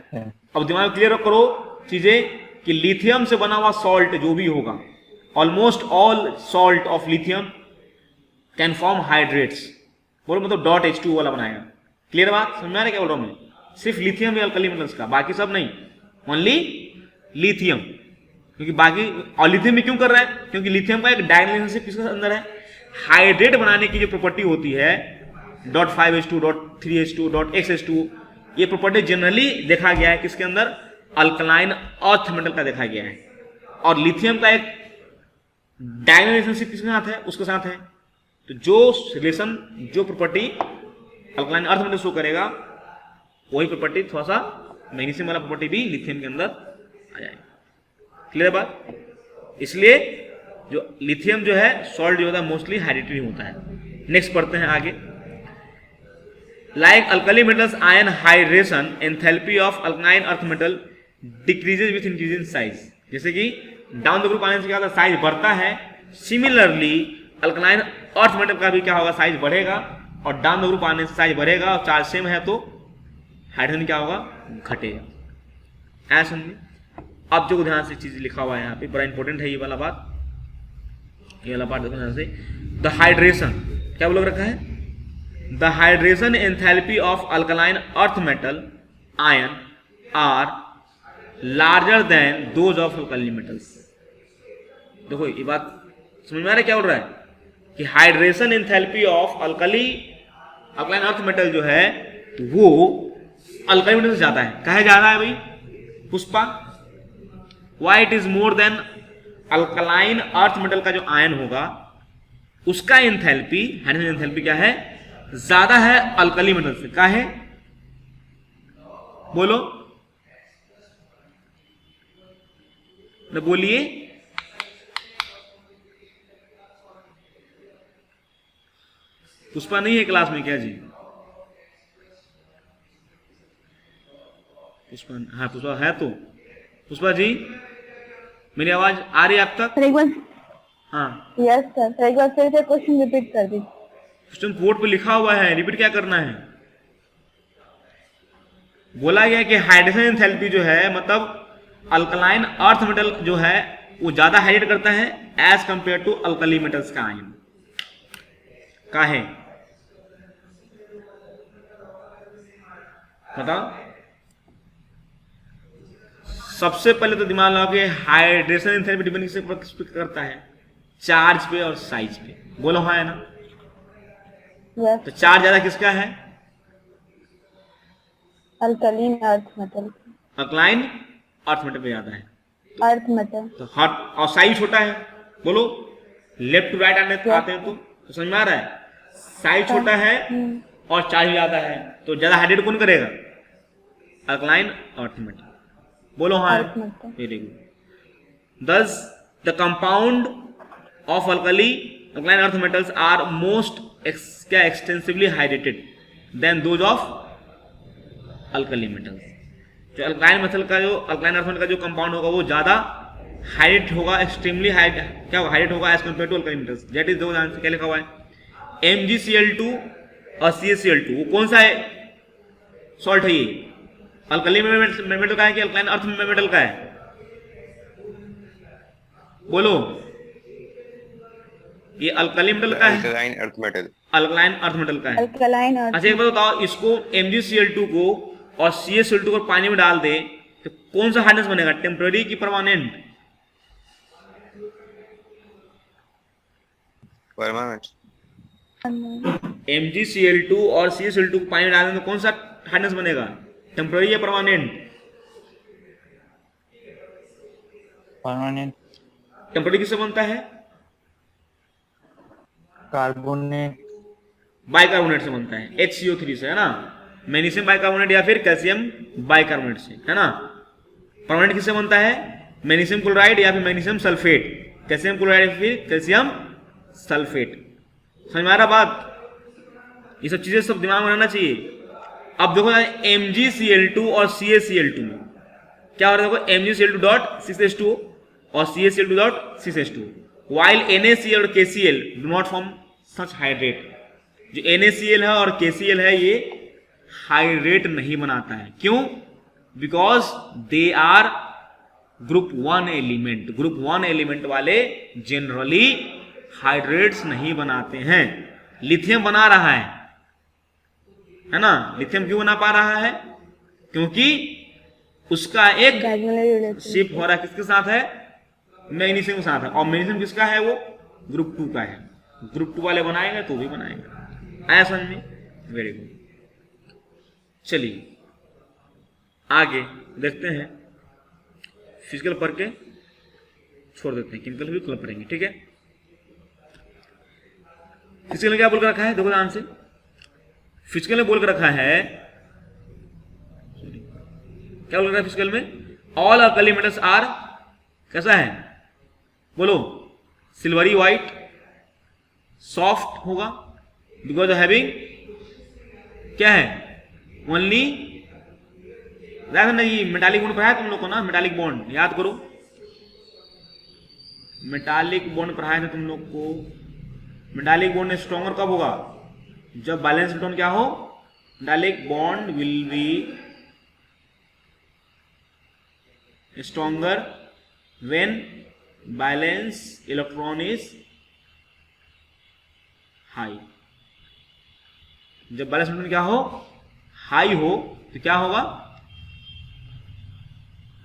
अब दिमाग क्लियर करो चीजें कि लिथियम से बना हुआ सॉल्ट जो भी होगा, almost all salt of lithium can form hydrates. बोलो मतलब डॉट H2 वाला बनाएगा। क्लियर बात, समझ में आ रहा है क्या बोल रहा हूं मैं? सिर्फ लिथियम या अल्कली मेटल्स का, बाकी सब नहीं, ओनली लिथियम। क्योंकि बाकी, और लिथियम में क्यों कर रहा है? क्योंकि लिथियम का एक डायगोनल रिलेशनशिप किसके अंदर है? हाइड्रेट बनाने की जो प्रॉपर्टी होती है .5H2, .3H2, .6H2, ये प्रॉपर्टी जनरली देखा गया है किसके अंदर? अल्कलाइन अर्थ मेटल का देखा गया है। और लिथियम का एक डायगोनल रिलेशनशिप किसके साथ है? उसके साथ है। तो जो रिलेशन, जो property alkaline earth metal show करेगा, वही प्रॉपर्टी थोड़ा सा मैग्नीशियम वाला प्रॉपर्टी भी लिथियम के अंदर आ जाएगा। क्लियर बात? इसलिए जो लिथियम जो है सॉल्ट जो होता है मोस्टली हाइड्रेटेड होता है। नेक्स्ट पढ़ते हैं आगे। Like alkali metals ion hydration enthalpy of alkaline earth metal decreases with increasing size. जैसे कि डाउन द ग्रुप आने से क्या होता है? साइज बढ़ता है। सिमिलरली अल्कलाइन अर्थ मेटल का भी क्या होगा? साइज बढ़ेगा। और डाउन द ग्रुप आने से साइज बढ़ेगा और चार्ज सेम है तो हाइड्रोजन क्या होगा? घटेगा। ऐसा समझिए। अब जो ध्यान से चीज लिखा हुआ है यहाँ पे, बड़ा इंपॉर्टेंट है ये वाला बात, ये वाला पार्ट देखो ध्यान से। द हाइड्रेशन क्या बोल रखा है? The hydration enthalpy of alkaline earth metal ion are larger than those of alkali metals. देखो ये बात समझ में आ रहा है क्या बोल रहा है? कि hydration enthalpy of alkaline earth metal जो है वो अल्कली मेटल से ज्यादा है। कहे ज्यादा है भाई Pushpa? Why it is more than alkaline earth metal का जो आयन होगा उसका एंथैल्पी, हाइड्रोजन एंथैल्पी क्या है? ज्यादा है अल्कली मेटल से। क्या है? बोलो न, बोलिए। पुष्पा नहीं है क्लास में क्या जी? पुष्पा, हाँ पुष्पा है तो। पुष्पा जी मेरी आवाज आ रही है आप तक? एक बार, हाँ यस सर, एक बार फिर से क्वेश्चन रिपीट कर दीजिए। क्वेश्चन बोर्ड पे लिखा हुआ है, रिपीट क्या करना है? बोला गया कि हाइड्रोजन एंथैल्पी जो है मतलब अल्कलाइन अर्थ मेटल जो है वो ज्यादा हाइड्रेट करता है as compare to alkali metals का आयन। का है बताओ? सबसे पहले तो दिमाग लगाओ कि हाइड्रेशन एंथैल्पी डिपेंड किस पे करता है? चार्ज पे और साइज पे। बोलो हाँ है ना? यस, तो चार्ज ज्यादा किसका है? Alkaline earth metal, alkaline earth metal पे ज्यादा है। Earth metal. तो हॉट और साइज छोटा है। बोलो लेफ्ट टू राइट आते हैं तो समझ में आ रहा है? साइज छोटा है और चार्ज ज्यादा है, तो ज्यादा हाइड्रेट कौन करेगा? Alkaline earth metal. बोलो हाँ, very good. Thus the compound of alkaline earth metals are most क्या extensively hydrated than those of alkali metals. जो अल्कलाइन मेटल का जो अल्कलाइन अर्थ मेटल का जो कंपाउंड होगा वो ज्यादा हाइड्रेट होगा, एक्सट्रीमली क्या हाइड्रेट होगा as compare to alkali metals. That is the answer. क्या लिखा हुआ है? MgCl2 और CaCl2 वो कौन सा है सॉल्ट है? ये अल्कली मेटल का है कि अल्कलाइन अर्थ मेटल का है? बोलो ये अल्कली मेटल का है, alkaline earth metal. Alkaline earth metal का है। अल्कलाइन अर्थ। अच्छा एक बात बताओ, इसको MgCl2 को और CaCl2 को पानी में डाल दे तो कौन सा हार्डनेस बनेगा, टेम्पररी की परमानेंट? परमानेंट। MgCl2 और CaCl2 को पानी में डाल दे तो कौन सा हार्डनेस बनेगा, टेम्पररी या परमानेंट? परमानेंट। टेम्पररी किससे बनता है? कार्बोनेट। बाइकार्बोनेट से बनता है, HCO3 से, है ना। मैग्नीशियम बाइकार्बोनेट या फिर कैल्शियम बाइकार्बोनेट से, है ना। परमानेंट किससे बनता है? मैग्नीशियम क्लोराइड या फिर मैग्नीशियम सल्फेट, कैल्शियम क्लोराइड या फिर कैल्शियम सल्फेट। समझ में आ रहा बात? ये सब चीजें सब दिमाग में रहना चाहिए। अब देखो MgCl2 और CaCl2 में क्या हो रहा है, देखो MgCl2.6H2O और CaCl2.6H2O, while NaCl और KCl do not form such hydrate। जो NaCl है और KCl है ये हाइड्रेट नहीं बनाता है, क्यों? Because they are group 1 element. Group 1 element वाले जनरली हाइड्रेट्स नहीं बनाते हैं। लिथियम बना रहा है ना। लिथियम क्यों बना पा रहा है? क्योंकि उसका एक शिप हो रहा है, किसके साथ है? मैग्नीशियम के साथ है। और मैग्नीशियम किसका है? वो ग्रुप 2 का है। ग्रुप 2 वाले बनाएंगे तो भी बनाएंगे। आया समझ में? Very good. चलिए आगे देखते हैं, फिजिकल पढ़ के छोड़ देते हैं, केमिकल भी कल पढ़ेंगे, ठीक है। फिजिकल में क्या बोल कर रखा है, देखो ध्यान से। फिजिकल में बोल कर रखा है, क्या बोल रखा है फिजिकल में? ऑल अल्कली मेटल्स आर, कैसा है बोलो? सिल्वरी व्हाइट, सॉफ्ट होगा, बिकॉज ऑफ हैविंग क्या है? ओनली नहीं, मेटालिक बॉन्ड पढ़ाया तुम लोग को ना, मेटालिक बॉन्ड याद करो। मेटालिक बॉन्ड पढ़ाया था तुम लोग को। मेटालिक बॉन्ड स्ट्रॉन्गर कब होगा? जब बैलेंस इलेक्ट्रॉन क्या हो? Metallic bond will be stronger when balance electron is high. जब बैलेंस इलेक्ट्रॉन क्या हो? हाई हो, तो क्या होगा?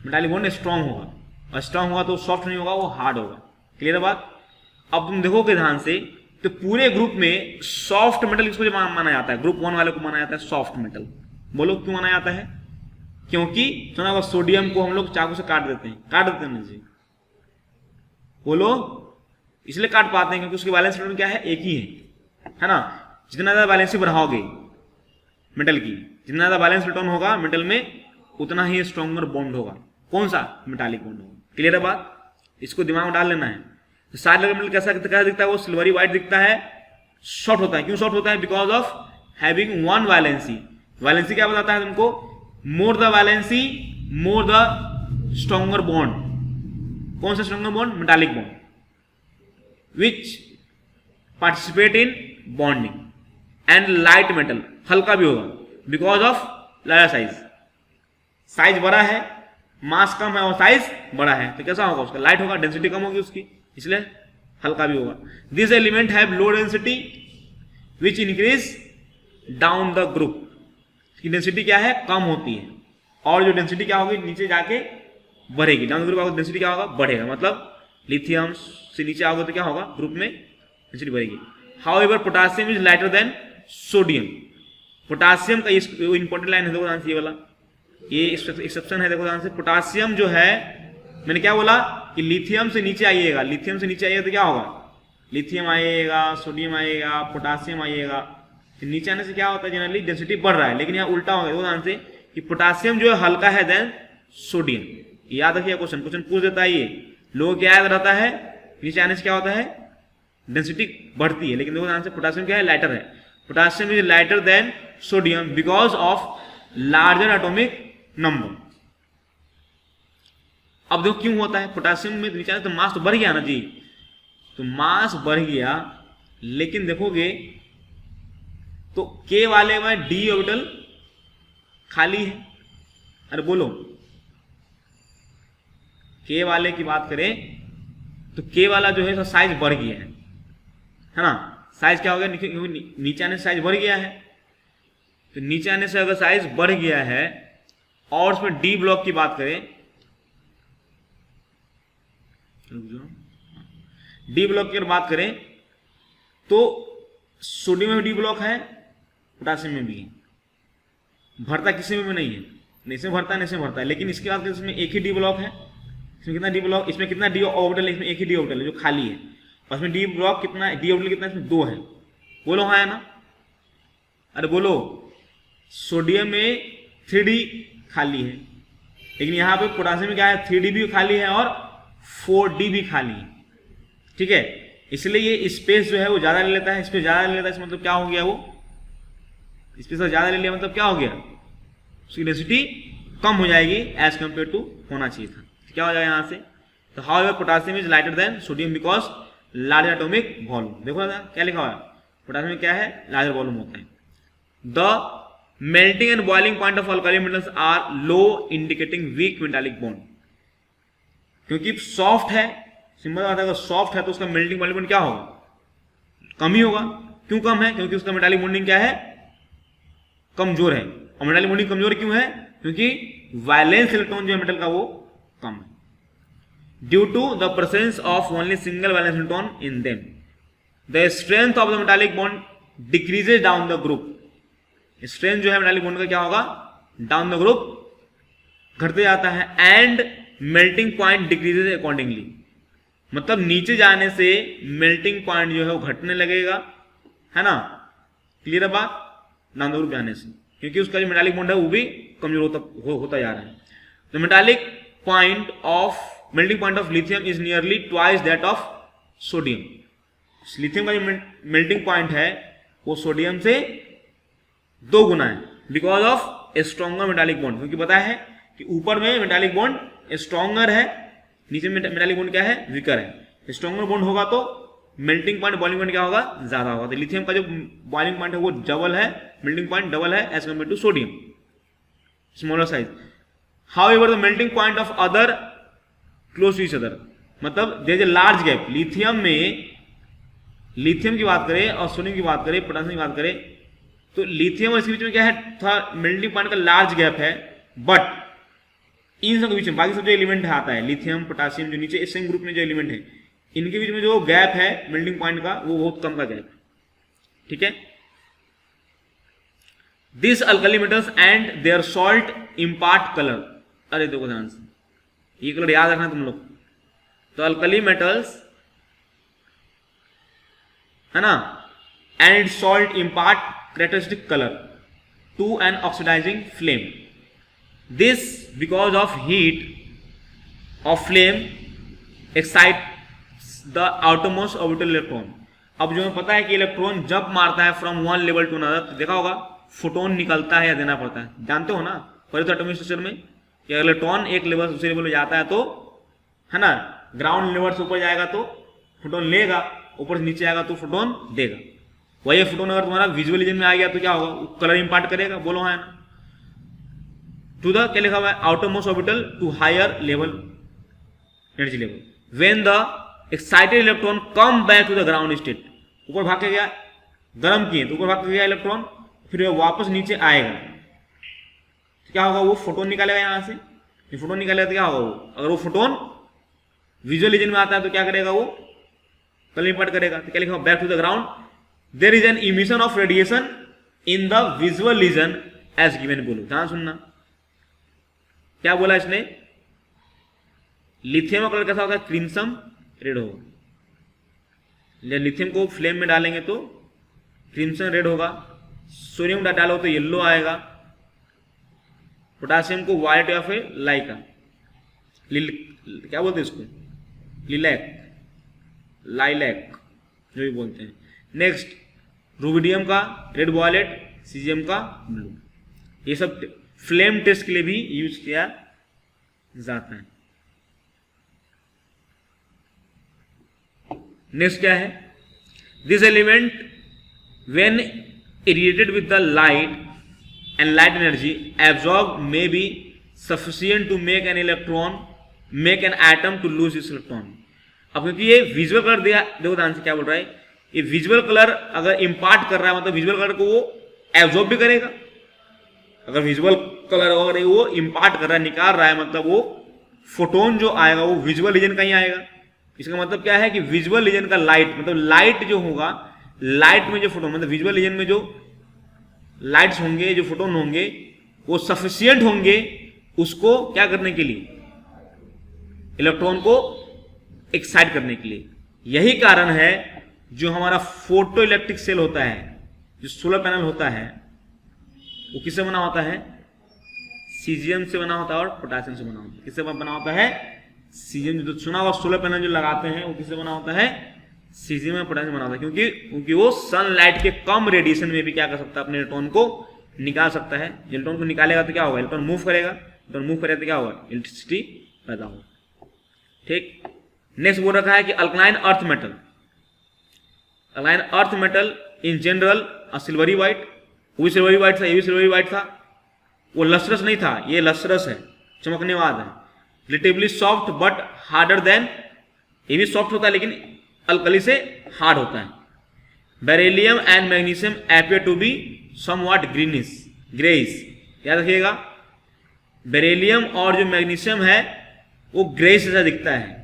मेटालिक बॉन्ड स्ट्रॉन्ग होगा, और स्ट्रॉन्ग होगा तो सॉफ्ट नहीं होगा, वो हार्ड होगा। क्लियर है बात? अब तुम देखोगे ध्यान से, तो पूरे ग्रुप में सॉफ्ट मेटल किसको माना जाता है? ग्रुप 1 वाले को माना जाता है सॉफ्ट मेटल। बोलो क्यों माना जाता है? क्योंकि सुना होगा सोडियम को हम लोग चाकू से काट देते हैं ना जी। बोलो, इसलिए काट पाते हैं क्योंकि उसकी बैलेंस इलेक्ट्रॉन क्या है? एक ही है ना। जितना ज्यादा बैलेंस बढ़ाओगे मेटल की, जितना ज्यादा बैलेंस इलेक्ट्रॉन होगा मेटल में, उतना ही स्ट्रॉन्गर बॉन्ड होगा। कौन सा? मेटालिक बॉन्ड होगा। क्लियर है बात? इसको दिमाग में डाल लेना है। तो साइड मेटल कैसा दिखता है? वो सिल्वरी व्हाइट दिखता है, सॉफ्ट होता है। क्यों सॉफ्ट होता है? Because of having one valency. Valency क्या बताता है तुमको? More the valency more the stronger bond. कौन सा stronger bond? Metallic bond, which participate in bonding. And light metal, हल्का भी होगा because of larger size. Size बड़ा है, मास कम है और साइज बड़ा है, तो कैसा होगा? उसका लाइट होगा, डेंसिटी कम होगी उसकी, इसलिए हल्का भी होगा। This element have low density which increase down the group. की डेंसिटी क्या है? कम होती है, और जो डेंसिटी क्या होगी? नीचे जाके बढ़ेगी। डाउन ग्रुप का डेंसिटी क्या होगा? बढ़ेगा। मतलब लिथियम से नीचे आओगे तो क्या होगा? ग्रुप में डेंसिटी बढ़ेगी। However potassium is lighter than sodium. Potassium का इंपॉर्टेंट लाइन है, देखो ध्यान से, ये वाला ये एक्सेप्शन है, देखो ध्यान से। पोटासियम जो है, मैंने क्या बोला कि लिथियम से नीचे आइएगा, लिथियम से नीचे आइएगा तो क्या होगा? लिथियम आइएगा, सोडियम आइएगा, पोटासियम आइएगा। नीचे आने से क्या होता है? जनरली डेंसिटी बढ़ रहा है, लेकिन यहाँ उल्टा होगा। देखो ध्यान से कि पोटासियम जो है हल्का है देन सोडियम। याद रखिए, क्वेश्चन पूछ देता है ये। लोगों क्या याद रहता है? नीचे आने से क्या होता है? डेंसिटी बढ़ती है, लेकिन देखो ध्यान से पोटासियम क्या है? लाइटर है। Potassium is lighter than sodium because of larger atomic number. अब देखो क्यों होता है? पोटासियम में नीचे तो मास तो बढ़ गया ना जी, तो मास बढ़ गया, लेकिन देखोगे तो के वाले में डी ऑर्बिटल खाली है। अरे बोलो, के वाले की बात करें तो के वाला जो है साइज बढ़ गया है, है ना। साइज क्या हो गया, क्योंकि नीचे आने से साइज बढ़ गया है, तो नीचे आने से अगर साइज बढ़ गया है और उसमें डी ब्लॉक की बात करें, डी ब्लॉक की अगर बात करें तो सोडियम में डी ब्लॉक है, पोटासियम में भी है, भरता किसी में भी नहीं है, नहीं इसमें भरता है नहीं इसमें भरता है, लेकिन इसके बाद इसमें एक ही डी ब्लॉक है। इसमें कितना डी ब्लॉक, इसमें कितना डी ऑर्बिटल है, इसमें एक ही डी ऑर्बिटल है जो खाली है, और इसमें डी ब्लॉक कितना, डी ऑर्बिटल कितना, इसमें 2 है। बोलो हाँ है ना, अरे बोलो। सोडियम में 3D खाली है, लेकिन यहाँ पे पोटासियम में क्या है, 3D भी खाली है और 4D भी खाली है, ठीक है। इसलिए ये स्पेस जो है वो ज्यादा ले लेता है, स्पेस ज्यादा ले लेता है, इसका मतलब क्या हो गया, वो स्पेस ज्यादा ले लिया मतलब क्या हो गया, उसकी डेंसिटी कम हो जाएगी एज कम्पेयर टू होना चाहिए था। तो क्या हो जाएगा यहाँ से, तो how ever potassium is lighter than sodium because larger atomic volume. देखो ना क्या लिखा हुआ है, पोटासियम में क्या है, लार्जर वॉल्यूम होता है। The melting and boiling point of alkali metals are low, indicating weak metallic bond. क्योंकि सॉफ्ट है, सिंपल बात है, अगर सॉफ्ट है तो उसका मेल्टिंग बॉइलिंग क्या होगा, कम ही होगा। क्यों कम है, क्योंकि उसका मेटालिक बॉन्डिंग क्या है, कमजोर है। और मेटालिक बॉन्डिंग कमजोर क्यों है, क्योंकि वैलेंस इलेक्ट्रॉन जो है मेटल का वो कम है, due to the presence of only single valence electron in them. The strength of the metallic bond decreases down the group. Strength जो है मेटालिक बॉन्ड का क्या होगा, डाउन द ग्रुप घटते जाता है, and melting point decreases accordingly. मतलब नीचे जाने से मेल्टिंग पॉइंट जो है वो घटने लगेगा, है ना, क्लियर है बात, डाउन द ग्रुप जाने से, क्योंकि उसका जो मेटालिक बॉन्ड है वो भी कमजोर होता जा रहा है। The metallic point of melting point of lithium is nearly twice that of sodium. Lithium का जो मेल्टिंग पॉइंट है वो सोडियम से 2 गुना है, because of stronger metallic bond. क्योंकि पता है कि ऊपर में मेटालिक बॉन्ड स्ट्रॉन्गर है, नीचे में मेटालिक बॉन्ड क्या है, वीकर है। स्ट्रॉन्गर बॉन्ड होगा तो मेल्टिंग पॉइंट बॉइलिंग पॉइंट क्या होगा, ज्यादा होगा। तो लिथियम का जो बॉइलिंग पॉइंट है वो डबल है, मेल्टिंग पॉइंट डबल है as compare to sodium, smaller size. However the melting point of other close to each other, मतलब there is a large gap. Lithium में, लिथियम की बात करें और सोडियम की बात करें, पोटेशियम की बात करें, तो लिथियम और इसके बीच में क्या है, थोड़ा मेल्टिंग पॉइंट का लार्ज गैप है, बट इन सब के बीच में बाकी सब जो एलिमेंट आता है, लिथियम पोटेशियम जो नीचे सेम ग्रुप में जो एलिमेंट है, इनके बीच में जो गैप है मेल्टिंग पॉइंट का वो बहुत कम का गैप है, ठीक है। This alkali metals and their salt impart colour. अरे देखो ध्यान से, ये कलर याद रखना तुम लोग। तो अल्कली मेटल्स है ना, and salt impart characteristic colour to an oxidising flame. This because of heat of flame excites the outermost orbital electron। अब जो हमें पता है कि इलेक्ट्रॉन जब मारता है from one level to another, तो देखा होगा फोटोन निकलता है या देना पड़ता है, जानते हो ना पहले एटॉमिक स्ट्रक्चर में कि इलेक्ट्रॉन एक लेवल से दूसरे लेवल में जाता है तो, है ना, ग्राउंड लेवल से ऊपर जाएगा तो फोटोन लेगा, ऊपर से नीचे आएगा तो फोटोन देगा। वही फोटोन अगर तुम्हारा विजुअल रीजन में आ गया तो क्या होगा, कलर इंपार्ट करेगा, बोलो हाँ ना। टू द क्या लिखा हुआ है, outermost orbital to higher level energy level. When the excited electron come back to the ground state, ऊपर भाग के गया, गर्म किए तो ऊपर भाग के गया इलेक्ट्रॉन, फिर वापस नीचे आएगा तो क्या होगा, वो फोटोन निकालेगा यहाँ से। फोटोन निकालेगा तो क्या होगा, वो अगर वो फोटोन विजुअल रीजन में आता है तो क्या करेगा, वो कलर इंपार्ट करेगा। तो क्या लिखा हुआ, back to the ground there is an emission of radiation in the visual region as given. बोलो ध्यान सुनना, क्या बोला इसने, लिथियम का कलर कैसा होता है, क्रिम्सन रेड होगा। लिथियम को फ्लेम में डालेंगे तो क्रिम्सन रेड होगा, सोडियम डालो तो येलो आएगा, पोटासियम को व्हाइट या फिर लाइका, क्या बोलते हैं इसको, लिलैक, लाइलैक जो भी बोलते हैं। नेक्स्ट रुबिडियम का रेड वॉयलेट, सीजियम का ब्लू। ये सब फ्लेम टेस्ट के लिए भी यूज किया जाता है। नेक्स्ट क्या है, this element when irradiated with the light and light energy absorbed may be sufficient to make an electron, make an atom to lose its electron। अब क्योंकि ये विजुअल कलर दिया, देखो ध्यान से क्या बोल रहा है ये विजुअल कलर अगर इम्पार्ट कर रहा है मतलब विजुअल कलर को वो एब्जॉर्ब भी करेगा। अगर विजुअल कलर अगर वो इम्पार्ट कर रहा है, निकाल रहा है, मतलब वो फोटोन जो आएगा वो विजुअल रीजन का ही आएगा। इसका मतलब क्या है कि विजुअल रीजन का लाइट, मतलब लाइट जो होगा, लाइट में जो फोटोन, मतलब विजुअल रीजन में जो लाइट्स होंगे, जो फोटोन होंगे, वो सफिशियंट होंगे उसको क्या करने के लिए, इलेक्ट्रॉन को एक्साइट करने के लिए। यही कारण है जो हमारा फोटो इलेक्ट्रिक सेल होता है, जो सोलर पैनल होता है, वो किससे बना होता है, सीजियम से बना होता है और पोटेशियम से बना होता है। किससे बना होता है, सीजियम। जो सुना हुआ सोलर पैनल जो लगाते हैं वो किससे बना होता है, सीजियम और पोटेशियम बना होता है, क्योंकि वो सनलाइट के कम रेडिएशन में भी क्या कर सकता है, अपने इलेक्ट्रॉन को निकाल सकता है। इलेक्ट्रॉन को निकालेगा तो क्या होगा, इलेक्ट्रॉन मूव करेगा, इलेक्ट्रॉन मूव करेगा तो क्या होगा, इलेक्ट्रिसिटी पैदा होगा। ठीक। नेक्स्ट बोल रखा है कि alkaline earth metal, alkaline earth metal in general silvery white, वो भी सिल्वरी व्हाइट था, ये भी सिल्वरी व्हाइट था। वो लस्ट्रस नहीं था, ये लस्ट्रस है, चमकने वाला है। Relatively soft but harder than, ये भी सॉफ्ट होता है लेकिन अल्कली से हार्ड होता है। Beryllium and magnesium appear to be somewhat greyish, याद रखिएगा। बेरिलियम और जो मैग्नीशियम है वो ग्रेइश जैसा दिखता है।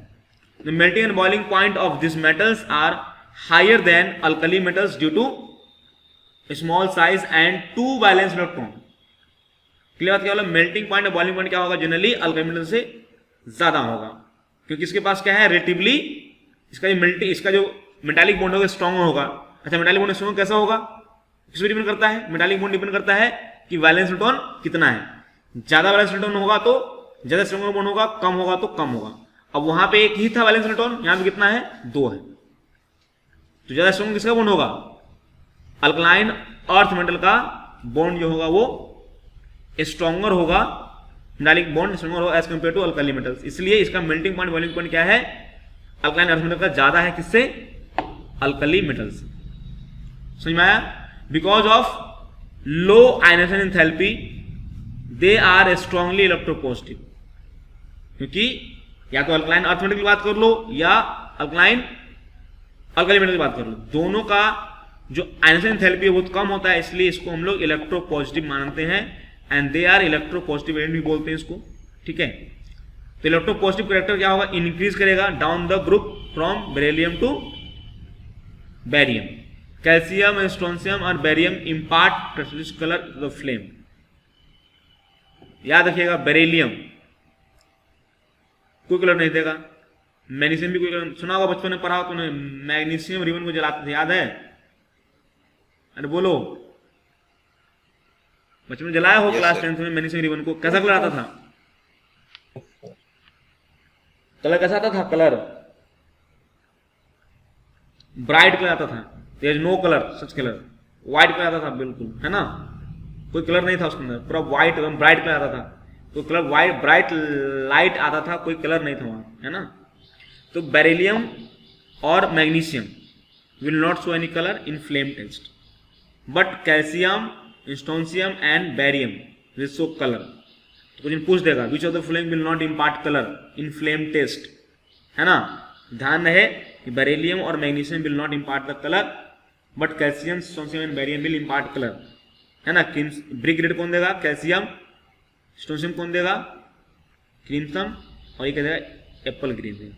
The melting and boiling point of this metals are higher than alkali metals due to small size and two valence electron. Clear बात क्या होगा, मेल्टिंग पॉइंट और बॉइलिंग पॉइंट क्या होगा, जनरली अल्कली मेटल से ज्यादा होगा, क्योंकि इसके पास क्या है, रिलेटिवली इसका जो मेटालिक बॉन्ड होगा स्ट्रॉन्ग होगा। अच्छा, मेटालिक बॉन्ड स्ट्रॉन्ग कैसा होगा, किस पर डिपेंड करता है, मेटालिक बॉन्ड डिपेंड करता है कि वैलेंस इलेक्ट्रॉन कितना है। ज्यादा वैलेंस इलेक्ट्रॉन होगा तो ज्यादा स्ट्रॉन्ग बॉन्ड होगा, कम होगा तो कम होगा। अब वहां पे एक ही था वैलेंस इलेक्ट्रॉन, यहां पे कितना है, 2 है, तो ज्यादा स्ट्रॉन्ग किसका बॉन्ड होगा, अल्कलाइन अर्थ मेटल का बॉन्ड जो होगा वो स्ट्रॉन्गर होगा, मेटालिक बॉन्ड स्ट्रॉन्गर होगा as compare to alkali metals. इसलिए इसका मेल्टिंग पॉइंट बॉइलिंग पॉइंट क्या है, अल्कलाइन अर्थ मेटल का ज्यादा है, किससे, अल्कली मेटल्स। समझ में आया। Because of low ionization enthalpy they are strongly electropositive, क्योंकि या तो अल्कलाइन अर्थ मेटल की बात कर लो या अल्कलाइन अल्कली मेटल की बात कर लो, दोनों का जो आयनाइजेशन एंथैल्पी है बहुत कम होता है, इसलिए इसको हम लोग इलेक्ट्रोपॉजिटिव मानते हैं। And they are electropositive element भी बोलते हैं इसको। ठीक है, तो इलेक्ट्रोपॉजिटिव कैरेक्टर क्या होगा, इंक्रीज करेगा down the group from beryllium to barium. Calcium, strontium और barium impart translucent colour to the flame. याद रखिएगा, बेरिलियम कोई कलर नहीं देगा, मैग्नीशियम भी कोई कलर, सुना होगा बचपन में पढ़ा हो तूने, मैग्नीशियम रिबन को जलाते थे, याद है, अरे बोलो, बचपन में जलाया हो क्लास 10th में मैग्नीशियम रिबन को, कैसा कलर आता था, कलर कैसा आता था, कलर ब्राइट कलर आता था, there is no colour such colour, white colour आता था बिल्कुल, है ना, कोई कलर नहीं था उसके अंदर, पूरा व्हाइट एकदम ब्राइट कलर आता था, तो कलर व्हाइट ब्राइट लाइट आता था, कोई कलर नहीं था वहां, है ना। तो बेरिलियम और magnesium will not show any colour in flame test, but calcium, strontium and barium will show colour. तो कुछ पूछ देगा which of the flame will not impart colour in flame test, है ना। ध्यान रहे कि बेरिलियम और magnesium will not impart the colour, but calcium, strontium and barium will impart colour, है ना। ब्रिक रेड कौन देगा, कैल्शियम, स्ट्रोंशियम कौन देगा, क्रीमसम, और ये क्या देगा, एप्पल ग्रीन।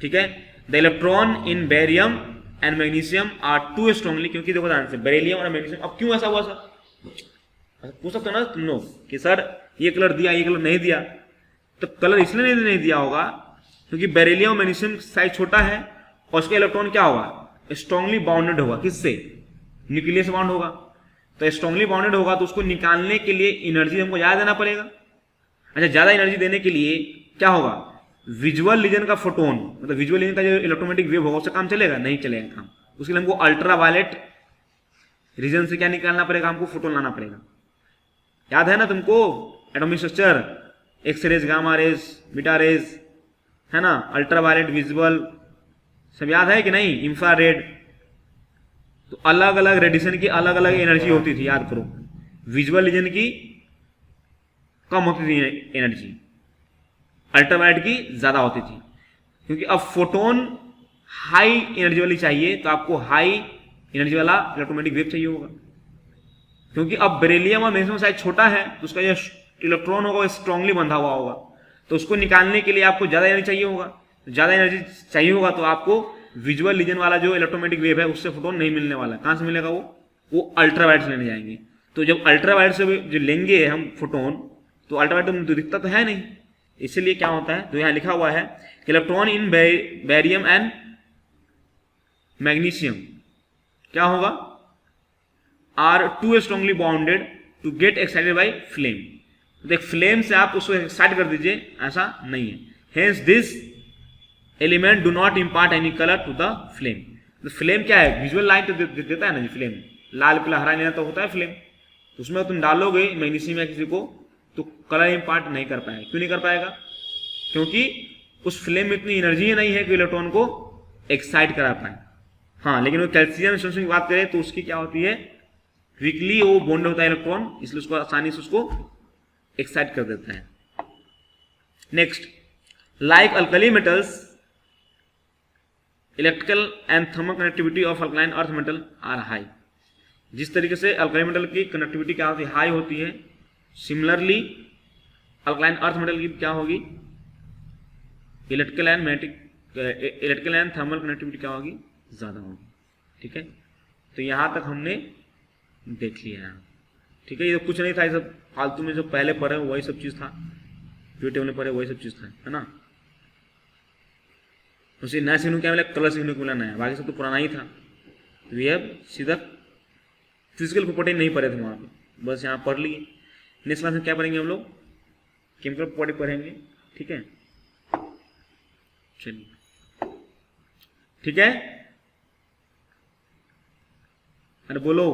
ठीक है, the electron in barium and magnesium are too strongly, क्योंकि देखो ध्यान से, बेरिलियम और मैग्नीशियम, अब क्यों ऐसा हुआ सर, पूछ सकते हो ना तुम लोग कि सर ये कलर दिया ये कलर नहीं दिया, तो कलर इसलिए नहीं दिया होगा क्योंकि बेरिलियम और मैग्नीशियम साइज छोटा है और उसका इलेक्ट्रॉन क्या होगा, स्ट्रांगली बाउंडेड होगा, किससे, न्यूक्लियस बाउंड होगा। तो स्ट्रांगली बाउंडेड होगा तो उसको निकालने के लिए एनर्जी हमको ज्यादा देना पड़ेगा। अच्छा, ज्यादा एनर्जी देने के लिए क्या होगा, विजुअल रीजन का फोटोन, मतलब विजुअल रीजन का जो इलेक्ट्रोमैग्नेटिक वेव होगा उससे काम चलेगा, नहीं चलेगा काम। उसके लिए हमको अल्ट्रा वायलेट रीजन से क्या निकालना पड़ेगा, हमको फोटोन लाना पड़ेगा। याद है ना तुमको atomic structure, X rays, gamma rays, beta rays, है ना, अल्ट्रा वायलेट, विजुअल, सब याद है कि नहीं, इंफ्रारेड। तो अलग अलग रेडिएशन की अलग अलग एनर्जी होती थी, याद करो। विजुअल रीजन की कम होती थी एनर्जी, अल्ट्रावायलेट की ज्यादा होती थी, क्योंकि अब फोटोन हाई एनर्जी वाली चाहिए तो आपको हाई एनर्जी वाला इलेक्ट्रोमैग्नेटिक वेव चाहिए होगा, क्योंकि अब बेरिलियम और मैग्नीशियम साइज छोटा है तो उसका जो इलेक्ट्रॉन होगा स्ट्रांगली बंधा हुआ होगा, तो उसको निकालने के लिए आपको ज्यादा एनर्जी चाहिए होगा। ज्यादा एनर्जी चाहिए होगा तो आपको विजुअल रीजन वाला जो इलेक्ट्रोमैग्नेटिक वेव है उससे फोटोन नहीं मिलने वाला। कहां से मिलेगा? वो अल्ट्रावायलेट से लेने जाएंगे। तो जब अल्ट्रावायलेट से जो लेंगे हम फोटोन, तो अल्ट्रावायलेट तो दिखता तो है नहीं, इसलिए क्या होता है, तो यहां लिखा हुआ है electron in barium and magnesium क्या होगा, are too strongly bonded to get excited by flame. देख फ्लेम से आप उसको एक्साइट कर दीजिए, ऐसा नहीं है। Hence this element do not impart any colour to the flame. तो फ्लेम क्या है, विजुअल लाइट तो देता है ना जी, फ्लेम लाल पीला हरा नीला तो होता है फ्लेम, तो उसमें तुम डालोगे मैग्नीशियम या किसी को तो कलर इम्पार्ट नहीं कर पाएगा। क्यों नहीं कर पाएगा? क्योंकि उस फ्लेम में इतनी एनर्जी नहीं है कि इलेक्ट्रॉन को एक्साइट करा पाए। हाँ, लेकिन वो कैल्शियम सोल्यूशन की बात करें तो उसकी क्या होती है, वीकली वो बॉन्ड होता है इलेक्ट्रॉन, इसलिए उसको आसानी से उसको एक्साइट कर देता है। Next, like alkali metals electrical and thermal connectivity of alkaline earth metal are high. जिस तरीके से अल्कली मेटल की कनेक्टिविटी क्या होती है, हाई होती है, सिमिलरली अल्कलाइन अर्थ मेटल की क्या होगी, इलेक्ट्रिकल एंड थर्मल कनेक्टिविटी क्या होगी, ज्यादा होगी। ठीक है, तो यहां तक हमने देख लिया है। ठीक है, ये तो कुछ नहीं था, ये सब फालतू में जो पहले पढ़े वही सब चीज था, जो टेबल में पढ़े वही सब चीज था, है ना। उसे नया सीखने को क्या मिला, कलर सीखने को मिला नया, बाकी सब तो पुराना ही था। तो ये अब सीधा फिजिकल प्रॉपर्टी नहीं पढ़े थे वहां पे, बस यहाँ पढ़ लिए। नेक्स्ट क्लास में क्या पढ़ेंगे हम लोग, केमिकल प्रॉपर्टी पढ़ेंगे। ठीक है, चलिए ठीक है, अरे बोलो।